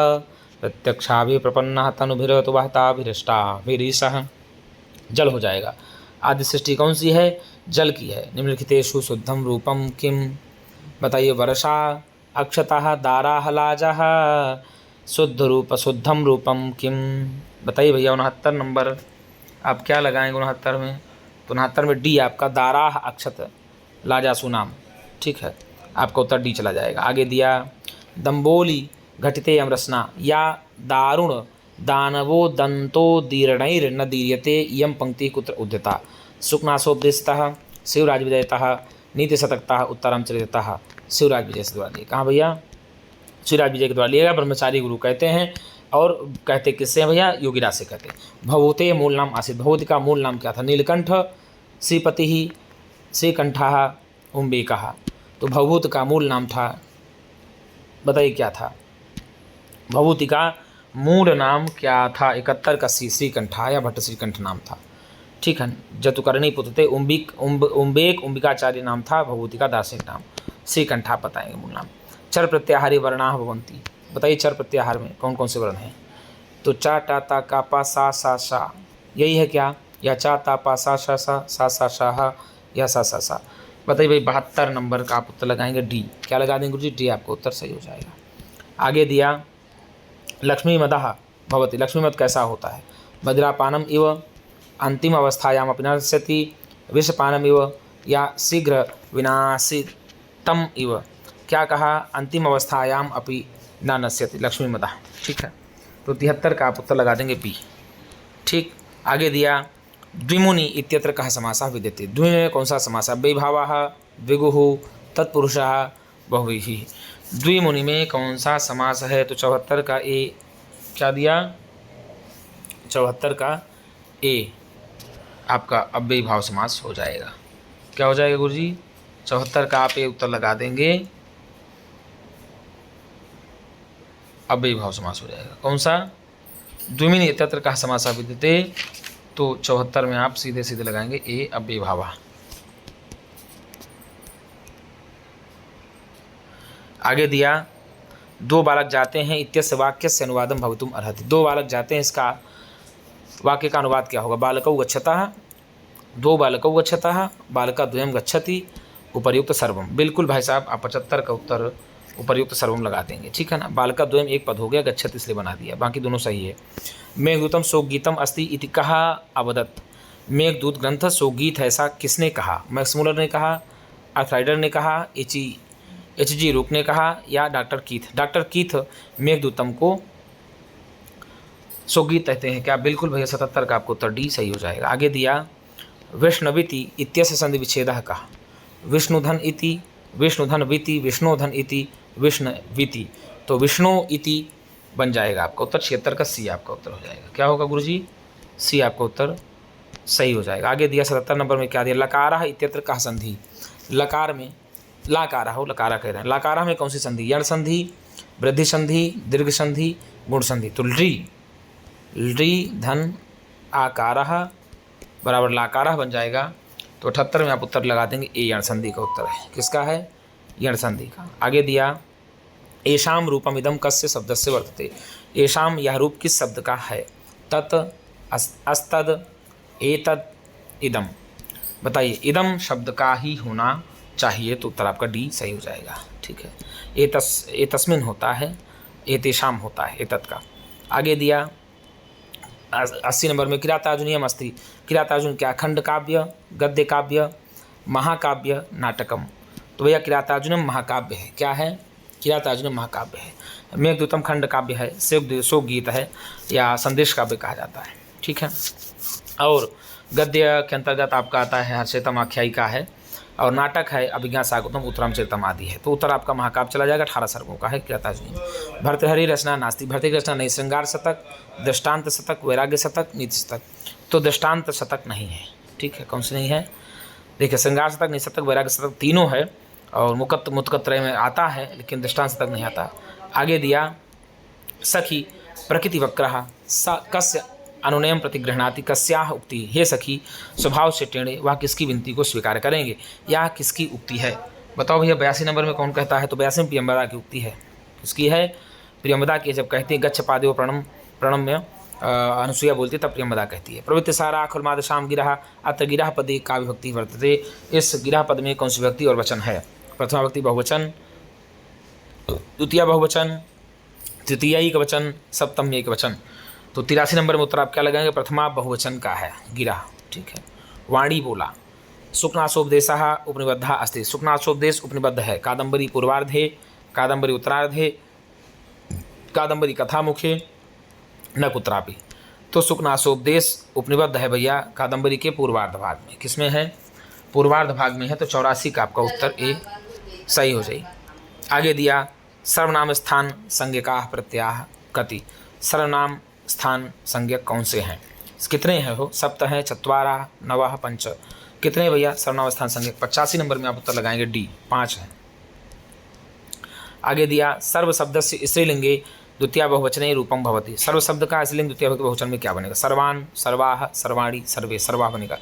प्रत्यक्षाभिप्रपन्नः तनुभिरतु वहताभिरिष्टाभिरीशः। जल हो जाएगा। आदि सृष्टि कौन सी है? जल की है। निम्नलिखितेषु शुद्धम रूपम किम। बताइए। वर्षा, अक्षतः, दाराः, लाजः, शुद्ध रूप शुद्धम रूपम किम। बताइए भैया। 69 नंबर आप क्या लगाएंगे 69 में? तो 69 में डी आपका, दाराः, अक्षत, लाजासु नाम। ठीक है, आपका उत्तर डी चला जाएगा। आगे दिया दम्बोली घटिते अमरसना, या दारुण दानवो दंतो दीर्णैर्न दीर्यते, इयं पंक्ति कुत्र उद्यता। सुखनाशोपदेशतः, शिवराज विजयतः, नीतिशतकतः, उत्तरम चरिततः। शिवराज विजय से द्वारा दिए। कहाँ भैया? शिवराज विजय के द्वारा लिएगा। ब्रह्मचारी गुरु कहते हैं और कहते किससे भैया, योगिराज से कहते। भभूते मूल नाम आसीत, भभूति का मूल नाम क्या था, नीलकंठ श्रीपति ही श्रीकंठा उम्बेका। तो भभूत का मूल नाम था, बताइए क्या था, भभूति का मूल नाम क्या था, 71 का श्रीकंठा या भट्ट श्रीकंठ नाम था, ठीक है। जतुकर्णी पुत्र थे, उम्बेक उम्बिकाचार्य नाम था, भभूति का दार्शनिक नाम श्रीकंठा बताएंगे मूल नाम। चर प्रत्याहारी वर्णा भवंती, बताइए चर प्रत्याहार में कौन कौन से वर्ण हैं, तो चा टा ता का पा सा सा सा, यही है क्या, या चा ता पा सा सा सा सा सा या सा सा। बताइए भाई 72 नंबर का आप उत्तर लगाएंगे डी, क्या लगा देंगे गुरुजी, डी आपको उत्तर सही हो जाएगा। आगे दिया लक्ष्मी मदः भवति, लक्ष्मी मद कैसा होता है, मदिरापानम इव अंतिम अवस्थायाम अपि नश्यति, विषपानम इव या शीघ्र विनाशितम इव, क्या कहा, अंतिम अवस्थायाम अपि न नश्यति लक्ष्मी मदः, ठीक है। तो 73 का आप उत्तर लगा देंगे बी, ठीक। आगे दिया द्विमुनि इत्यत्र कः समासः विद्यते, द्वि में कौन सा समास है, वैभावः द्विगुः तत्पुरुषः बहुव्रीहि, द्विमुनि में कौन सा समास है, तो 74 का ए, क्या दिया, 74 का ए आपका अव्ययी भाव समास हो जाएगा, क्या हो जाएगा गुरुजी, 74 का आप ए उत्तर लगा देंगे, अव्ययी भाव समास हो जाएगा। कौन सा, द्विमुनि इत्यत्र कः समासः विद्यते, तो 74 में आप सीधे सीधे लगाएंगे ए अव्ययी भाव। आगे दिया दो बालक जाते हैं इत्यस्य वाक्यस्य अनुवादम भवितुम अर्हति, दो बालक जाते हैं, इसका वाक्य का अनुवाद क्या होगा, बालकौ गच्छतः, दो बालकौ गच्छतः, बालकद्वयं गच्छति, उपर्युक्त सर्वम, बिल्कुल भाई साहब आप 75 का उत्तर उपर्युक्त सर्वम लगा देंगे, ठीक है ना। बालकद्वयम एक पद हो गया, गच्छति इसलिए बना दिया, बाकी दोनों सही है। मेघदूतम शोकगीतम अस्ति इति कहा अवदत्, मेघदूत ग्रंथ शोकगीत है ऐसा किसने कहा, मैक्स मूलर ने कहा, अर्थराइडर ने कहा, एच.जी. रूक ने कहा, या doctor Keith, doctor Keith Meghadutam को शोकगीत कहते हैं क्या, बिल्कुल भैया 77 का आपको उत्तर डी सही हो जाएगा। आगे दिया वैष्णवीति इत्यस्य संधि विच्छेदः कहा, विष्णुधन इति, विष्णुधन विति, विष्णुधन इति, विष्णवीति, तो विष्णु इति बन जाएगा आपका उत्तर, 76 का सी आपका उत्तर हो जाएगा, क्या होगा गुरुजी, सी आपका उत्तर सही हो जाएगा। आगे दिया 77 नंबर में क्या दिया, लकारः इत्यत्र कः संधि, लकार में, लाकारा हो, लकारा कह रहे हैं, लाकारा में कौन सी संधि, यण संधि, वृद्धि संधि, दीर्घ संधि, गुण संधि, तो ली धन आकारः बराबर लाकारः बन जाएगा, तो 78 में आप उत्तर लगा देंगे ए यण संधि का उत्तर है, किसका है, यण संधि का। आगे दिया एषाम रूपम इदम कस्य शब्द से वर्तते, एषाम यह रूप किस शब्द का है, तत् अस्तद एतद इदम, बताइए इदम शब्द का ही होना चाहिए, तो उत्तर आपका डी सही हो जाएगा, ठीक है। एतस्मिन होता है, एतेषाम होता है एतत् का। आगे दिया 80 नंबर में किरातार्जुनीयम अस्ति, किरातार्जुन क्या, खंड काव्य, गद्य काव्य, महाकाव्य, नाटकम, तो भैया किरातार्जुनम महाकाव्य है, क्या है, किरातार्जुनम महाकाव्य है। मेघदूतम खंड काव्य है, शोक गीत है, या संदेश काव्य कहा जाता है, ठीक है। और गद्य के अंतर्गत आपका आता है हर्षितम आख्यायिका है, और नाटक है अभिज्ञा सागौतम उत्तरामचरितम आदि है, तो उत्तर आपका महाकाव्य चला जाएगा, 18 सर्गों का है किरातार्जुनीय। भर्तृहरि रचना नास्ति, भर्तृहरि रचना नहीं, श्रृंगार शतक, दृष्टांत शतक, वैराग्य शतक, नीति शतक, तो दृष्टांत शतक नहीं है, ठीक है, कौन सी नहीं है, देखिए श्रृंगार शतक, नीति शतक, वैराग्य शतक तीनों है, और मुत्कत्रय में आता है, लेकिन दृष्टांत शतक नहीं आता। आगे दिया सखी प्रकृति वक्रः कस्य अनुनयम प्रतिगृहणाति, कस्याह उक्ति, हे सखी स्वभाव से टेढ़े, वह किसकी विनती को स्वीकार करेंगे, यह किसकी उक्ति है, बताओ भैया 82 नंबर में कौन कहता है, तो 82 में प्रियंवदा की उक्ति है, किसकी है, प्रियंवदा की। जब कहती है गच्छ पादेव प्रणम में अनुसुईया बोलती है तब प्रियंवदा कहती है। प्रवृत्ति सारा खुलमादशाम गिरा, अत्र गिरा पदे का विभक्ति वर्तते, इस गिरा पद में कौन सी विभक्ति और वचन है, प्रथमा विभक्ति बहुवचन, द्वितीय बहुवचन, तृतीय एक वचन, सप्तम एक वचन, तो 83 नंबर में उत्तर आप क्या लगाएंगे, प्रथमा बहुवचन का है गिरा, ठीक है। वाणी बोला, सुखनाशोपदेशः उपनिबद्धः अस्ति, सुखनाशोपदेश उपनिबद्ध है, कादम्बरी पूर्वार्धे, कादम्बरी उत्तरार्धे, कादम्बरी कथामुखे, न कुत्रापि, तो सुखनाशोपदेश उपनिबद्ध है भैया कादम्बरी के पूर्वार्ध भाग में, किसमें है, पूर्वार्ध भाग में है, तो 84 का आपका उत्तर ए सही हो जाए। आगे दिया सर्वनाम स्थान संज्ञकाः प्रत्ययाः कति, सर्वनाम स्थान संज्ञक कौन से हैं? कितने हैं हो? सप्त हैं, चत्वारा, नवः, पंच। कितने भैया सर्वनाम स्थान संज्ञक? 85 नंबर में आप उत्तर लगाएंगे डी, 5 हैं। आगे दिया सर्व शब्द से स्त्रीलिंगे द्वितीय बहुवचने रूपम भवति। सर्व शब्द का स्त्रीलिंग द्वितीय बहुवचन में क्या बनेगा? सर्वान, सर्वाह, सर्वाणी, सर्वे, सर्वाह बनेगा।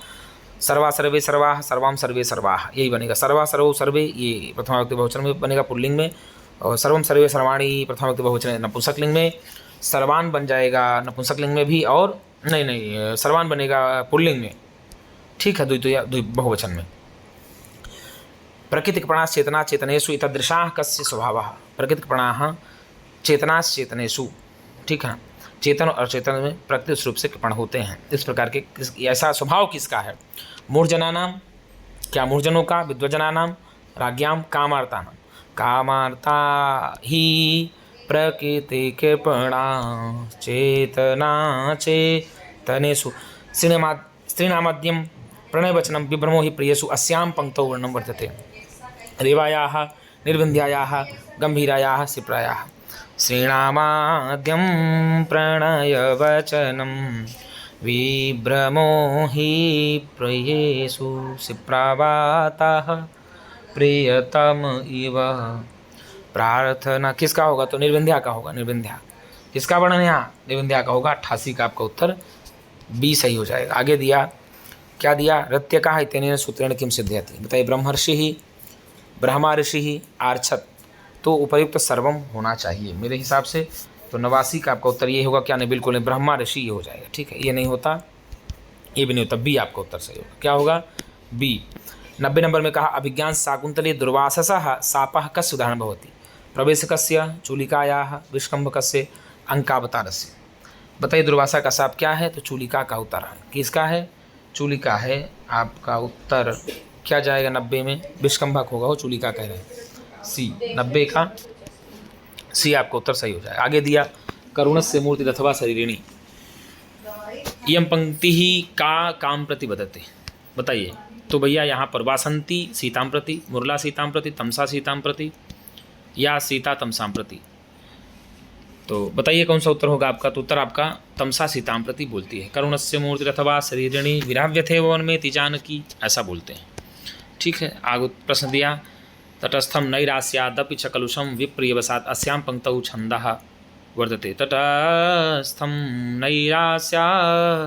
सर्वा, सर्वे, सर्वाह, सर्वाम, सर्वे, सर्वाह, यही बनेगा। सर्वा, सर्वो, सर्वे ये प्रथमा विभक्ति बहुवचन में बनेगा पुल्लिंग में, और सर्वम, सर्वे, सर्वाणी प्रथमा विभक्ति बहुवचन नपुंसक लिंग में। सर्वान बन जाएगा नपुंसक लिंग में भी, और नहीं सर्वान बनेगा पुल्लिंग में, ठीक है, द्वितीय बहुवचन में। प्रकृतिकपणाः चेतना चेतनेषु इतदृशाः कस्य स्वभावः? प्रकृतिकपणाः चेतनाश्चेतनेषु, ठीक है, चेतन और चेतन में प्रकृति रूप से कृपण होते हैं। इस प्रकार के ऐसा स्वभाव किसका है? मूर्जनानाम, क्या मूर्जनों का? विद्वजनानाम, राज्ञाम, कामार्तानाम। कामार्ता ही प्रकृति कृपणा चेतना चेतनेषु स्त्रीणामद्यम प्रणयवचनम विभ्रमो हि प्रियसु अस्यां पंक्तौ वर्णम वर्तते। रेवायाः, निर्विन्ध्यायाः, गंभीरायाः, सिप्रायाः। श्रीणामाद्यं प्रणयवचनं विभ्रमो हि प्रियेषु सिप्रावाताः प्रियतम इव। प्रार्थना किसका होगा? तो निर्विन्ध्या का होगा। निर्विन्ध्या किसका वर्णन यहाँ? निर्विन्ध्या का होगा। 88 का आपका उत्तर बी सही हो जाएगा। आगे दिया, क्या दिया? नृत्य का इतने सूत्रेण किम सिद्ध्यति? बताइए। ब्रह्मर्षि ही, ब्रह्मा ऋषि ही, आर्छत, तो उपयुक्त सर्वम होना चाहिए मेरे हिसाब से। तो 89 का आपका उत्तर ये होगा। क्या नहीं, बिल्कुल नहीं, ब्रह्मा ऋषि ये हो जाएगा, ठीक है, ये नहीं होता, ये भी नहीं होता, बी आपका उत्तर सही होगा। क्या होगा? बी। 90 नंबर में कहा अभिज्ञान शाकुंतले दुर्वाससः शापः कस्य उदाहरणं भवति? प्रवेशकस्य, चूलिकायाः, विष्कम्भकस्य, अंकावतारस्य। बताइए दुर्वासा का शाप क्या है? तो चूलिका का उत्तर है। किसका है? चूलिका है। आपका उत्तर क्या जाएगा 90 में? विष्कम्भक होगा, वो चूलिका कह रहे हैं, सी। 90 का सी आपका उत्तर सही हो जाए। आगे दिया करुणस्य मूर्ति अथवा शरीरिणी, इयं पंक्ति ही का काम प्रति बदते? बताइए। तो भैया यहाँ पर वासंती सीताम प्रति, मुरला सीताम प्रति, तमसा सीताम प्रति, या सीता तमसाम प्रति? तो बताइए कौन सा उत्तर होगा आपका? तो उत्तर आपका तमसा सीताम प्रति बोलती है। करुणस्य मूर्ति अथवा शरीरिणी विराव्यथे वन में तिजानकी, ऐसा बोलते हैं, ठीक है। आगे प्रश्न दिया तटस्थम नैरास्यादपि च कलुषम विप्रियवसात् अस्यां पंक्तौ छंदः वर्तते। तटस्थम नैरास्यादपि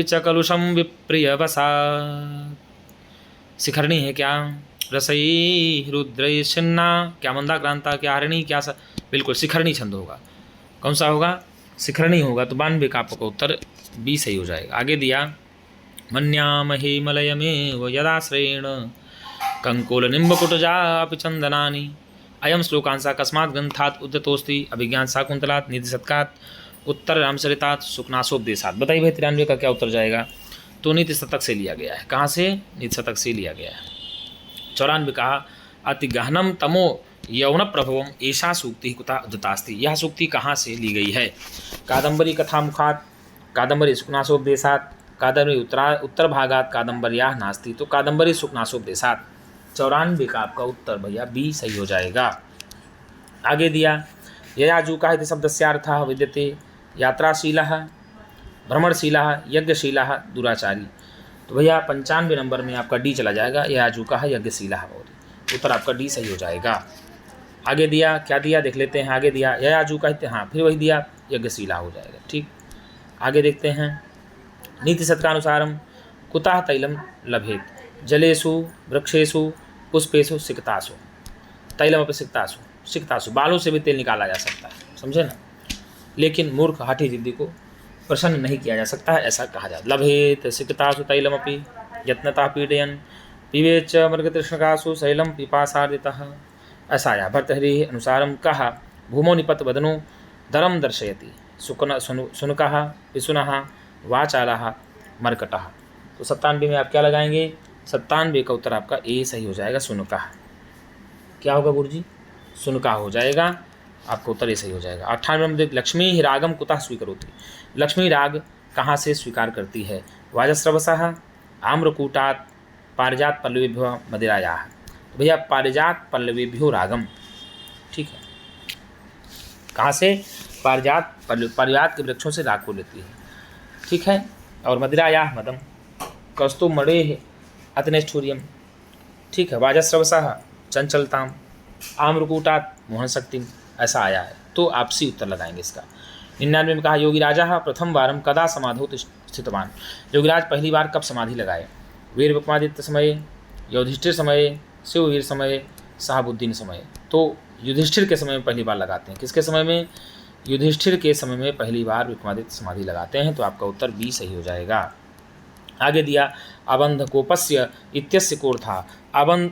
च कलुषम विप्रियवसात्, शिखरणी है क्या? रसई रुद्रय छिन्ना, क्या मंदाक्रांता, क्या हरिणी, क्या बिल्कुल शिखरणी छंद होगा। कौन सा होगा? शिखरणी होगा। तो 92 का आपका उत्तर बी सही हो जाएगा। आगे दिया मन्यामहे मलयमेव यदाश्रयेण कंकोलनिम्बकुटजापि चंदनानि। अयं श्लोकांशः कस्मात् ग्रन्थात् उद्धतोऽस्ति? अभिज्ञान शाकुंतलात्, नीतिशतकात्, उत्तर रामचरितात्, सुखनासोपदेशात्। बताइए भाई 93 का क्या उत्तर जाएगा? तो नीति शतक से लिया गया है। कहाँ से? नीति शतक से लिया गया है। 94 कहा अति गहनम तमो यौन प्रभवम ऐसा सूक्ति कुता उद्धतास्ति? यह सूक्ति कहाँ से ली गई है? कादम्बरी कथा मुखात, कादम्बरी सुखनासोपदेशात्, कादम्बरी उत्तर भागात, कादम्बर्या नास्ति। तो कादम्बरी सुखनासोपदेशात्। 94 का आपका उत्तर भैया बी सही हो जाएगा। आगे दिया ययाजूका इति शब्दस्यार्थः विद्यते यात्राशीलः, भ्रमणशीलः, यज्ञशीलः, दुराचारी। तो भैया 95 नंबर में आपका डी चला जाएगा। ययाजूका है, यज्ञशीलः होगी। उत्तर आपका डी सही हो जाएगा। आगे दिया क्या दिया देख लेते हैं। आगे दिया ययाजूका, हाँ फिर वही दिया, यज्ञशीला हो जाएगा, ठीक। आगे देखते हैं नीति शतकानुसारम कुतः तैलम लभेत? जलेषु, वृक्षेषु, पुष्पेषु, सिक्तासु। तैलम अपि सिक्तासु, सिक्तासु बालों से भी तेल निकाला जा सकता है, समझे ना। लेकिन मूर्ख हाठी जिद्दी को प्रसन्न नहीं किया जा सकता है, ऐसा कहा जाता। लभेत सिक्तासु तैलमपि यत्नता पीडयन पिबेच मृगतृष्णकासु शैलम पिपासार्दितः। ऐसा आया। भर्तहरि अनुसारम कहा भूमौ निपत वदनो धरम दर्शयति सुनकः पिसुनः वाचालः मर्कटः। तो 97 में आप क्या लगाएंगे? 97 का उत्तर आपका ए सही हो जाएगा। सुनकः क्या होगा गुरुजी? सुनका हो जाएगा, आपका उत्तर ए सही हो जाएगा। 98 में लक्ष्मी ही रागम कुतः स्वीकरोति? लक्ष्मी राग कहाँ से स्वीकार करती है? वाजस्रवसः, आम्रकूटात्, पारिजात पल्लवीभ्यो मदिरायाः। तो भैया पारिजात पल्लवीभ्यो रागम, ठीक है। कहाँ से? पारिजात के वृक्षों से राख को लेती है। ठीक है। और मदिराया मदम कौस्तुभ मणेः अतिनिष्ठुर्यम। ठीक है। वाजस्रवसः चंचलताम आम्रकूटात् मोहन शक्तिम, ऐसा आया है। तो आपसी उत्तर लगाएंगे इसका। 99 में कहा योगी राजा प्रथम वारम कदा समाधो स्थितवान। योगीराज पहली बार कब समाधि लगाए? वीर विक्रमादित्य समय, युधिष्ठिर समय, शिववीर समय, शहाबुद्दीन समय। तो युधिष्ठिर के समय में पहली बार लगाते हैं। किसके समय में? युधिष्ठिर के समय में पहली बार विक्रमादित्य समाधि लगाते हैं। तो आपका उत्तर बी सही हो जाएगा। आगे दिया अबंध कोपस्य इत्यस्य कोर था। अबंध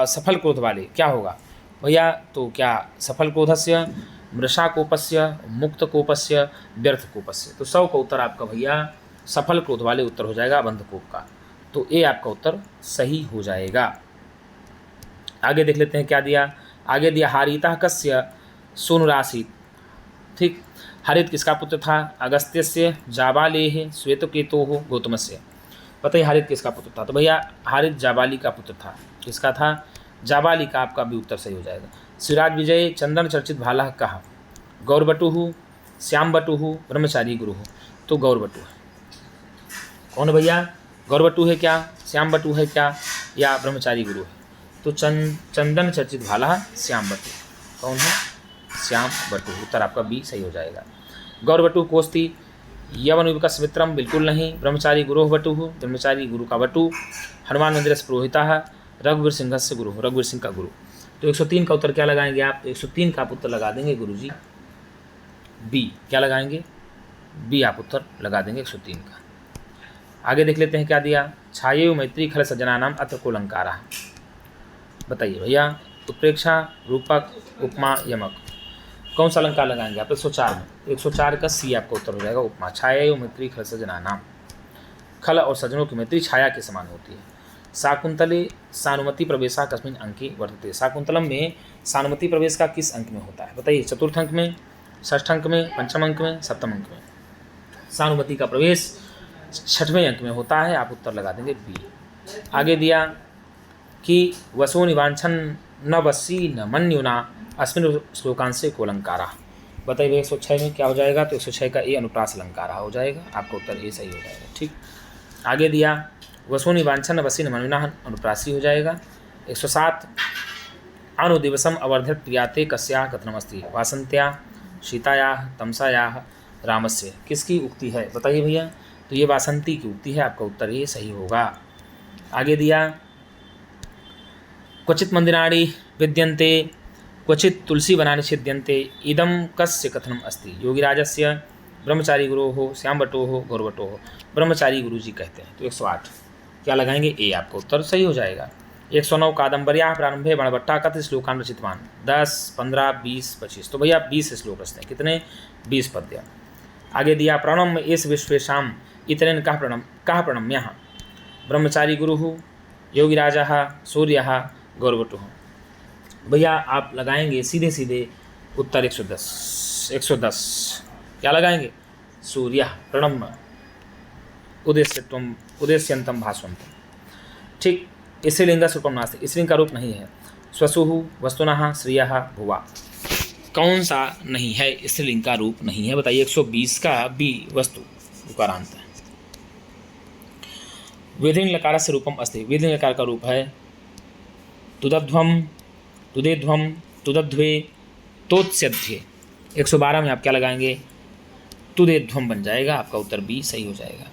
सफल क्रोध वाले क्या होगा भैया? तो क्या सफल क्रोधस्य, मृषा कोपस्य, मुक्त कोपस्य, व्यर्थ कोपस्य। तो 100 का उत्तर आपका भैया सफल क्रोध वाले उत्तर हो जाएगा अबंध कोप का। तो ए आपका उत्तर सही हो जाएगा। आगे देख लेते हैं क्या दिया। आगे दिया हारिता कस्य सोनुरासी। ठीक। हरित किसका पुत्र था? अगस्त्य, जाबालेह, श्वेतकेतोः, गौतमस्य। बताइए हरित किसका पुत्र था? तो भैया हरित जाबाली का पुत्र था। किसका था? जाबाली का। आपका भी उत्तर सही हो जाएगा। सिराज विजय चंदन चर्चित भाला कहा? गौरवटुः, श्यामवटुः, ब्रह्मचारी गुरु। तो गौरवटु है। कौन भैया? गौरवटु है क्या? श्यामवटु है क्या? या ब्रह्मचारी गुरु है? तो चंदन चर्चित भाला श्यामवटु। कौन है? श्यामवटु। उत्तर आपका बी सही हो जाएगा। गौरवटु कोस्ती यवनुविकस मित्रम, बिल्कुल नहीं। ब्रह्मचारी गुरोह वटु, ब्रह्मचारी गुरु का वटु। हनुमान मंदिर पुरोहिता रघुवीर सिंह से गुरु, रघुवीर सिंह का गुरु। तो 103 का उत्तर क्या लगाएंगे आप? 103 का आप उत्तर लगा देंगे गुरुजी बी। क्या लगाएंगे? बी आप उत्तर लगा देंगे 103 का। आगे देख लेते हैं क्या दिया। छाये मैत्री खल सज्जना नाम अत्र को अलंकारा। बताइए भैया उत्प्रेक्षा, रूपक, उपमा, यमक। कौन सा अलंकार लगाएंगे आप? 104 में। 104 का सी आपका उत्तर हो जाएगा उपमा। छाया मैत्री खल सजना नाम। खल और सज्जनों की मैत्री छाया के समान होती है। शाकुंतले सानुमति प्रवेशा कस्मिन अंके वर्तते। शाकुंतलम में सानुमति प्रवेश का किस अंक में होता है? बताइए। चतुर्थ अंक में, षष्ठ अंक में, पंचम अंक में, सप्तम अंक में। सानुमति का प्रवेश 6वें अंक में होता है। आप उत्तर लगा देंगे बी। आगे दिया कि वसो निवांछन न वसी न मन्युना अस्मिन श्लोकांशे को अलंकारा। बताइए 106 में क्या हो जाएगा? तो 106 का ए अनुप्रास अलंकारा हो जाएगा। आपका उत्तर ए सही हो जाएगा। ठीक। आगे दिया वसो निवांछन वसी न मन्युना अनुप्रासी हो जाएगा। 107 अनुदिवसम अवर्धित प्रियाते कस्या कथनमस्ति। वासंत्या, सीताया, तमसाया, रामस्य। किसकी उक्ति है? बताइए भैया। तो ये वासंती की उक्ति है। आपका उत्तर ये सही होगा। आगे दिया क्वचित मंदिराणि विद्यन्ते क्वचित तुलसी वनानि छिद्यन्ते इदम कस्य कथनम अस्ति। योगीराजस्य ब्रह्मचारी गुरोः श्यामवटोः गौरवटोः। ब्रह्मचारी गुरु जी कहते हैं। तो 108 क्या लगाएंगे? ए आपका उत्तर सही हो जाएगा। 109 कादम्बर्याः प्रारंभे बणभट्टा कति श्लोकान् रचितवान्? 10, 15, 20, 25। तो भैया 20 श्लोक रचते हैं। कितने? 20 पद्य। आगे दिया प्रणम एष विश्वेशाम इतरेण कः प्रणम्यः। ब्रह्मचारी गुरुः, योगीराजः, सूर्यः, गौरवटुः। भैया आप लगाएंगे सीधे सीधे उत्तर 110 क्या लगाएंगे? सूर्य प्रणम उद्देश्यंतम भास्वंतम। ठीक। स्त्रीलिंग स्वरूपम नास्ति। स्त्रीलिंग का रूप नहीं है। स्वसुः वस्तुनः श्रियः भुवा। कौन सा नहीं है? स्त्रीलिंग का रूप नहीं है। बताइए। 120 का बी वस्तु उकारांत है। वेदिन लकार से रूपम अस्ति। वेदिन लकार का रूप है तुदध्वम, तुदेध्वम, तुदध्वे, तोत्स्यध्वे। 112 में आप क्या लगाएंगे? तुदेध्वम बन जाएगा। आपका उत्तर बी सही हो जाएगा।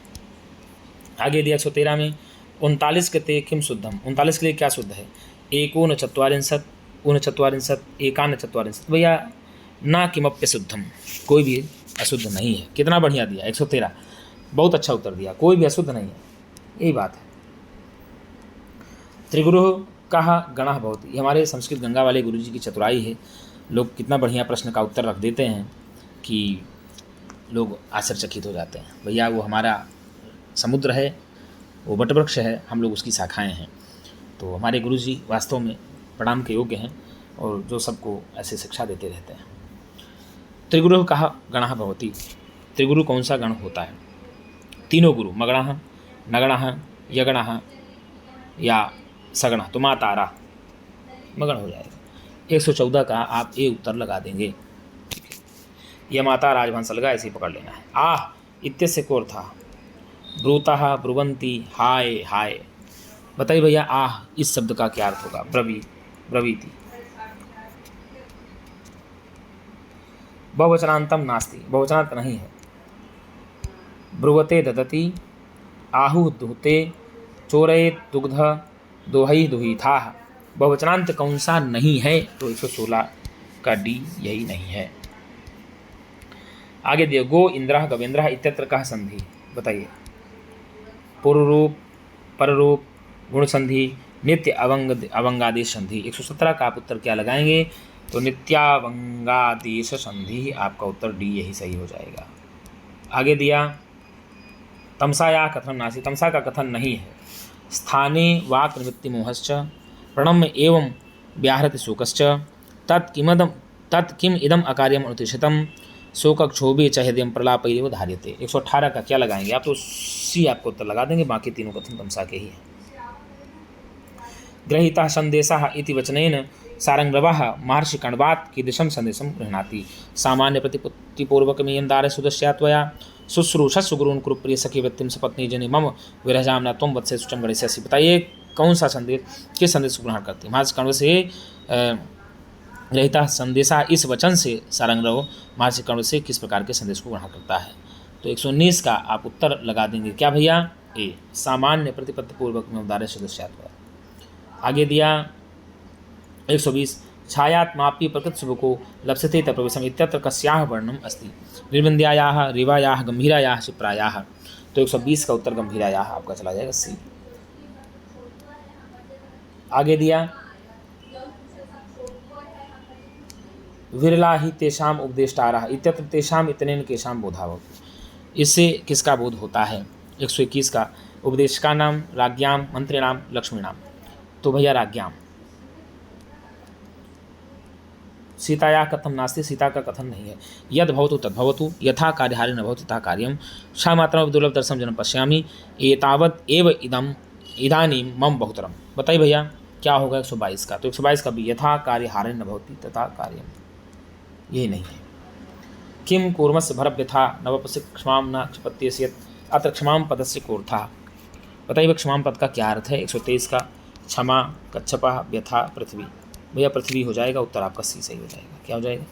आगे दिया 113 में 39 कृते किम शुद्धम। 39 के लिए क्या शुद्ध है? एकोन चत्वारिंशत्, ऊनचत्वारिंशत्, एकान चत्वारिंशत्। भैया ना किमप्य शुद्धम, कोई भी अशुद्ध नहीं है। कितना बढ़िया दिया 113। बहुत अच्छा उत्तर दिया। कोई भी अशुद्ध नहीं है, यही बात है। त्रिगुरु कहा गणः भवति। हमारे संस्कृत गंगा वाले गुरु जी की चतुराई है। लोग कितना बढ़िया प्रश्न का उत्तर रख देते हैं कि लोग आश्चर्यचकित हो जाते हैं। भैया वो हमारा समुद्र है, वो वटवृक्ष है, हम लोग उसकी शाखाएं हैं। तो हमारे गुरु जी वास्तव में प्रणाम के योग्य हैं और जो सबको ऐसे शिक्षा देते रहते हैं। त्रिगुरु कहा गणः भवति। त्रिगुरु कौन सा गण होता है? तीनों गुरु, मगणः, नगणः, यगणः या सगण। तो माँ तारा मगण हो जाएगा। 114 का आप ए उत्तर लगा देंगे। ठीक है। यह माता राजभंसलगा, ऐसे ही पकड़ लेना है। आह इत्यस्य को था ब्रूतः ब्रुवंती हाय हाय। बताइए भैया आह इस शब्द का क्या अर्थ होगा? ब्रवीति। बहुवचनांतम नास्ति, बहुवचनांत नहीं है। ब्रुवते ददति, आहु दुहते, चोरयेत दुग्ध, दोहई दुहिताः। बहुवचनांत कौन सा नहीं है? तो 116 का डी यही नहीं है। आगे दिए गो इंद्रः गवेंद्रः इत्यत्र कः संधि? बताइए। पूर्वरूप, पररूप, गुण संधि, नित्य अवंगादेश संधि। 117 का आप उत्तर क्या लगाएंगे? तो नित्यावंगादेश संधि, आपका उत्तर डी यही सही हो जाएगा। आगे दिया तमसाया कथन नास्ति, तमसा का कथन नहीं है। स्थाने वाक् निवृत्ति मोहश्च, प्रणम्य एवं व्याहृति शोकश्च, तत्किम इदम अकार्यम अनुतिष्ठितम, शोकक्षोभे च हृदयं प्रलापैरेव धार्यते। 118 का क्या लगाएंगे आप? तो सी आपको उत्तर लगा देंगे, बाकी तीनों कथन तमसा के ही है। ग्रहीतः संदेशः इति वचनेन सारंगरवः महर्षि कण्वात् कीदृशं संदेशं गृह्णाति? सामान्य प्रतिपत्तिपूर्वकमेयन्दारे सुदस्या त्वया शुश्रूषस्व गुरून् कुरु प्रिय सखी वृत्तिं सपत्नी जने मम विरहजाम्ना त्वं वत्से सुचं गणिष्यसि। बताइए कौन सा संदेश, किस संदेश को ग्रहण करते हैं? महर्षि कण्व से ग्रहीता संदेशा, इस वचन से सारंगरव महर्षि कण्व से किस प्रकार के संदेश को ग्रहण करता है? तो 119 का आप उत्तर लगा देंगे क्या भैया? ए सामान्य प्रतिपत्तिपूर्वक में उदारे सदस्या। आगे दिया 120 छायात्मापि प्रकृति शुभको लप्स्यते तत्प्रवेशम इत्यत्र कस्याः वर्णनम अस्ति? निर्विन्द्यायाः, रेवायाः, गंभीरायाः, शिप्रायाः। तो 120 का उत्तर गंभीरायाः आपका चला जाएगा सी। आगे दिया विरला ही तेषाम उपदेष्टारः इत्यत्र तेषाम इतनेन केषाम बोधावः। इससे किसका बोध होता है? 121 का उपदेश का नाम, राज्ञाम, मंत्रिणाम, लक्ष्मीणाम। तो भैया राज्ञाम। सीताया कथम नास्ति, सीता का कथन नहीं है। यद भवतु तद भवतु, यथा कार्यहारे न भवतु तथा कार्यम, क्षामात्रा दुर्लभ दर्शम जन पश्यामि, एतावत एव इदानीं मम बहुतरम। बताइए भैया क्या होगा 122 का? तो 122 का भी यथा कार्यहारे न भवति तथा कार्यम, ये नहीं है। किम कूर्मस्य भरव्यथा नवपस्य क्षमाम न क्षपत्यस्य अत्र क्षमाम पदस्य कोर्था। बताइए क्षमाम पद का क्या अर्थ है? 123 का क्षमा, कच्छपा, व्यथा, पृथ्वी। भैया पृथ्वी हो जाएगा, उत्तर आपका सी सही हो जाएगा। क्या हो जाएगा?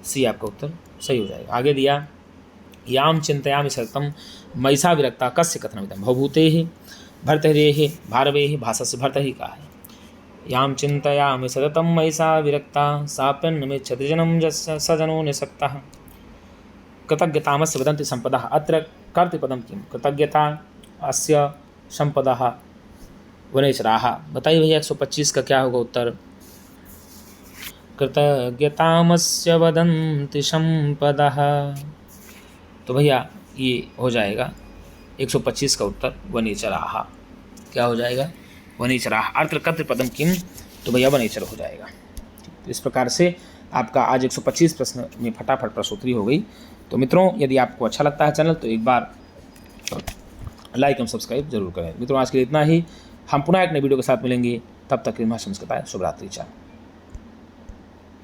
सी आपका उत्तर सही हो जाएगा। आगे दिया याम चिंतयामि सततं मयिषा विरक्ता कस्य कथनमिदं? भवभूतेः भर्तृरेः भारवेः भासस्य भर्तरि का है। याम चिंतयामि सततं मयिषा विरक्ता साप्यन्नमिच्छति जनम स जनो निसक्तः। कृतज्ञतामस्य वदन्ति संपदः अत्र कर्तृपदं किं? कृतज्ञता अस्य संपदः वनेचराः। बताइए भैया 125 का क्या होगा उत्तर? कृतज्ञतामस्य वदन्ति संपदः। तो भैया ये हो जाएगा 125 का उत्तर वनेचराः। क्या हो जाएगा? वनेचराः। अर्थ कर्तृपदम किम? तो भैया वनेचर हो जाएगा। तो इस प्रकार से आपका आज 125 प्रश्न में फटाफट प्रश्नोत्तरी हो गई। तो मित्रों यदि आपको अच्छा लगता है चैनल तो एक बार लाइक एवं सब्सक्राइब जरूर करें। मित्रों आज के लिए इतना ही। हम पुनः एक नई वीडियो के साथ मिलेंगे, तब तक के लिए संस्कृताय शुभ रात्रि।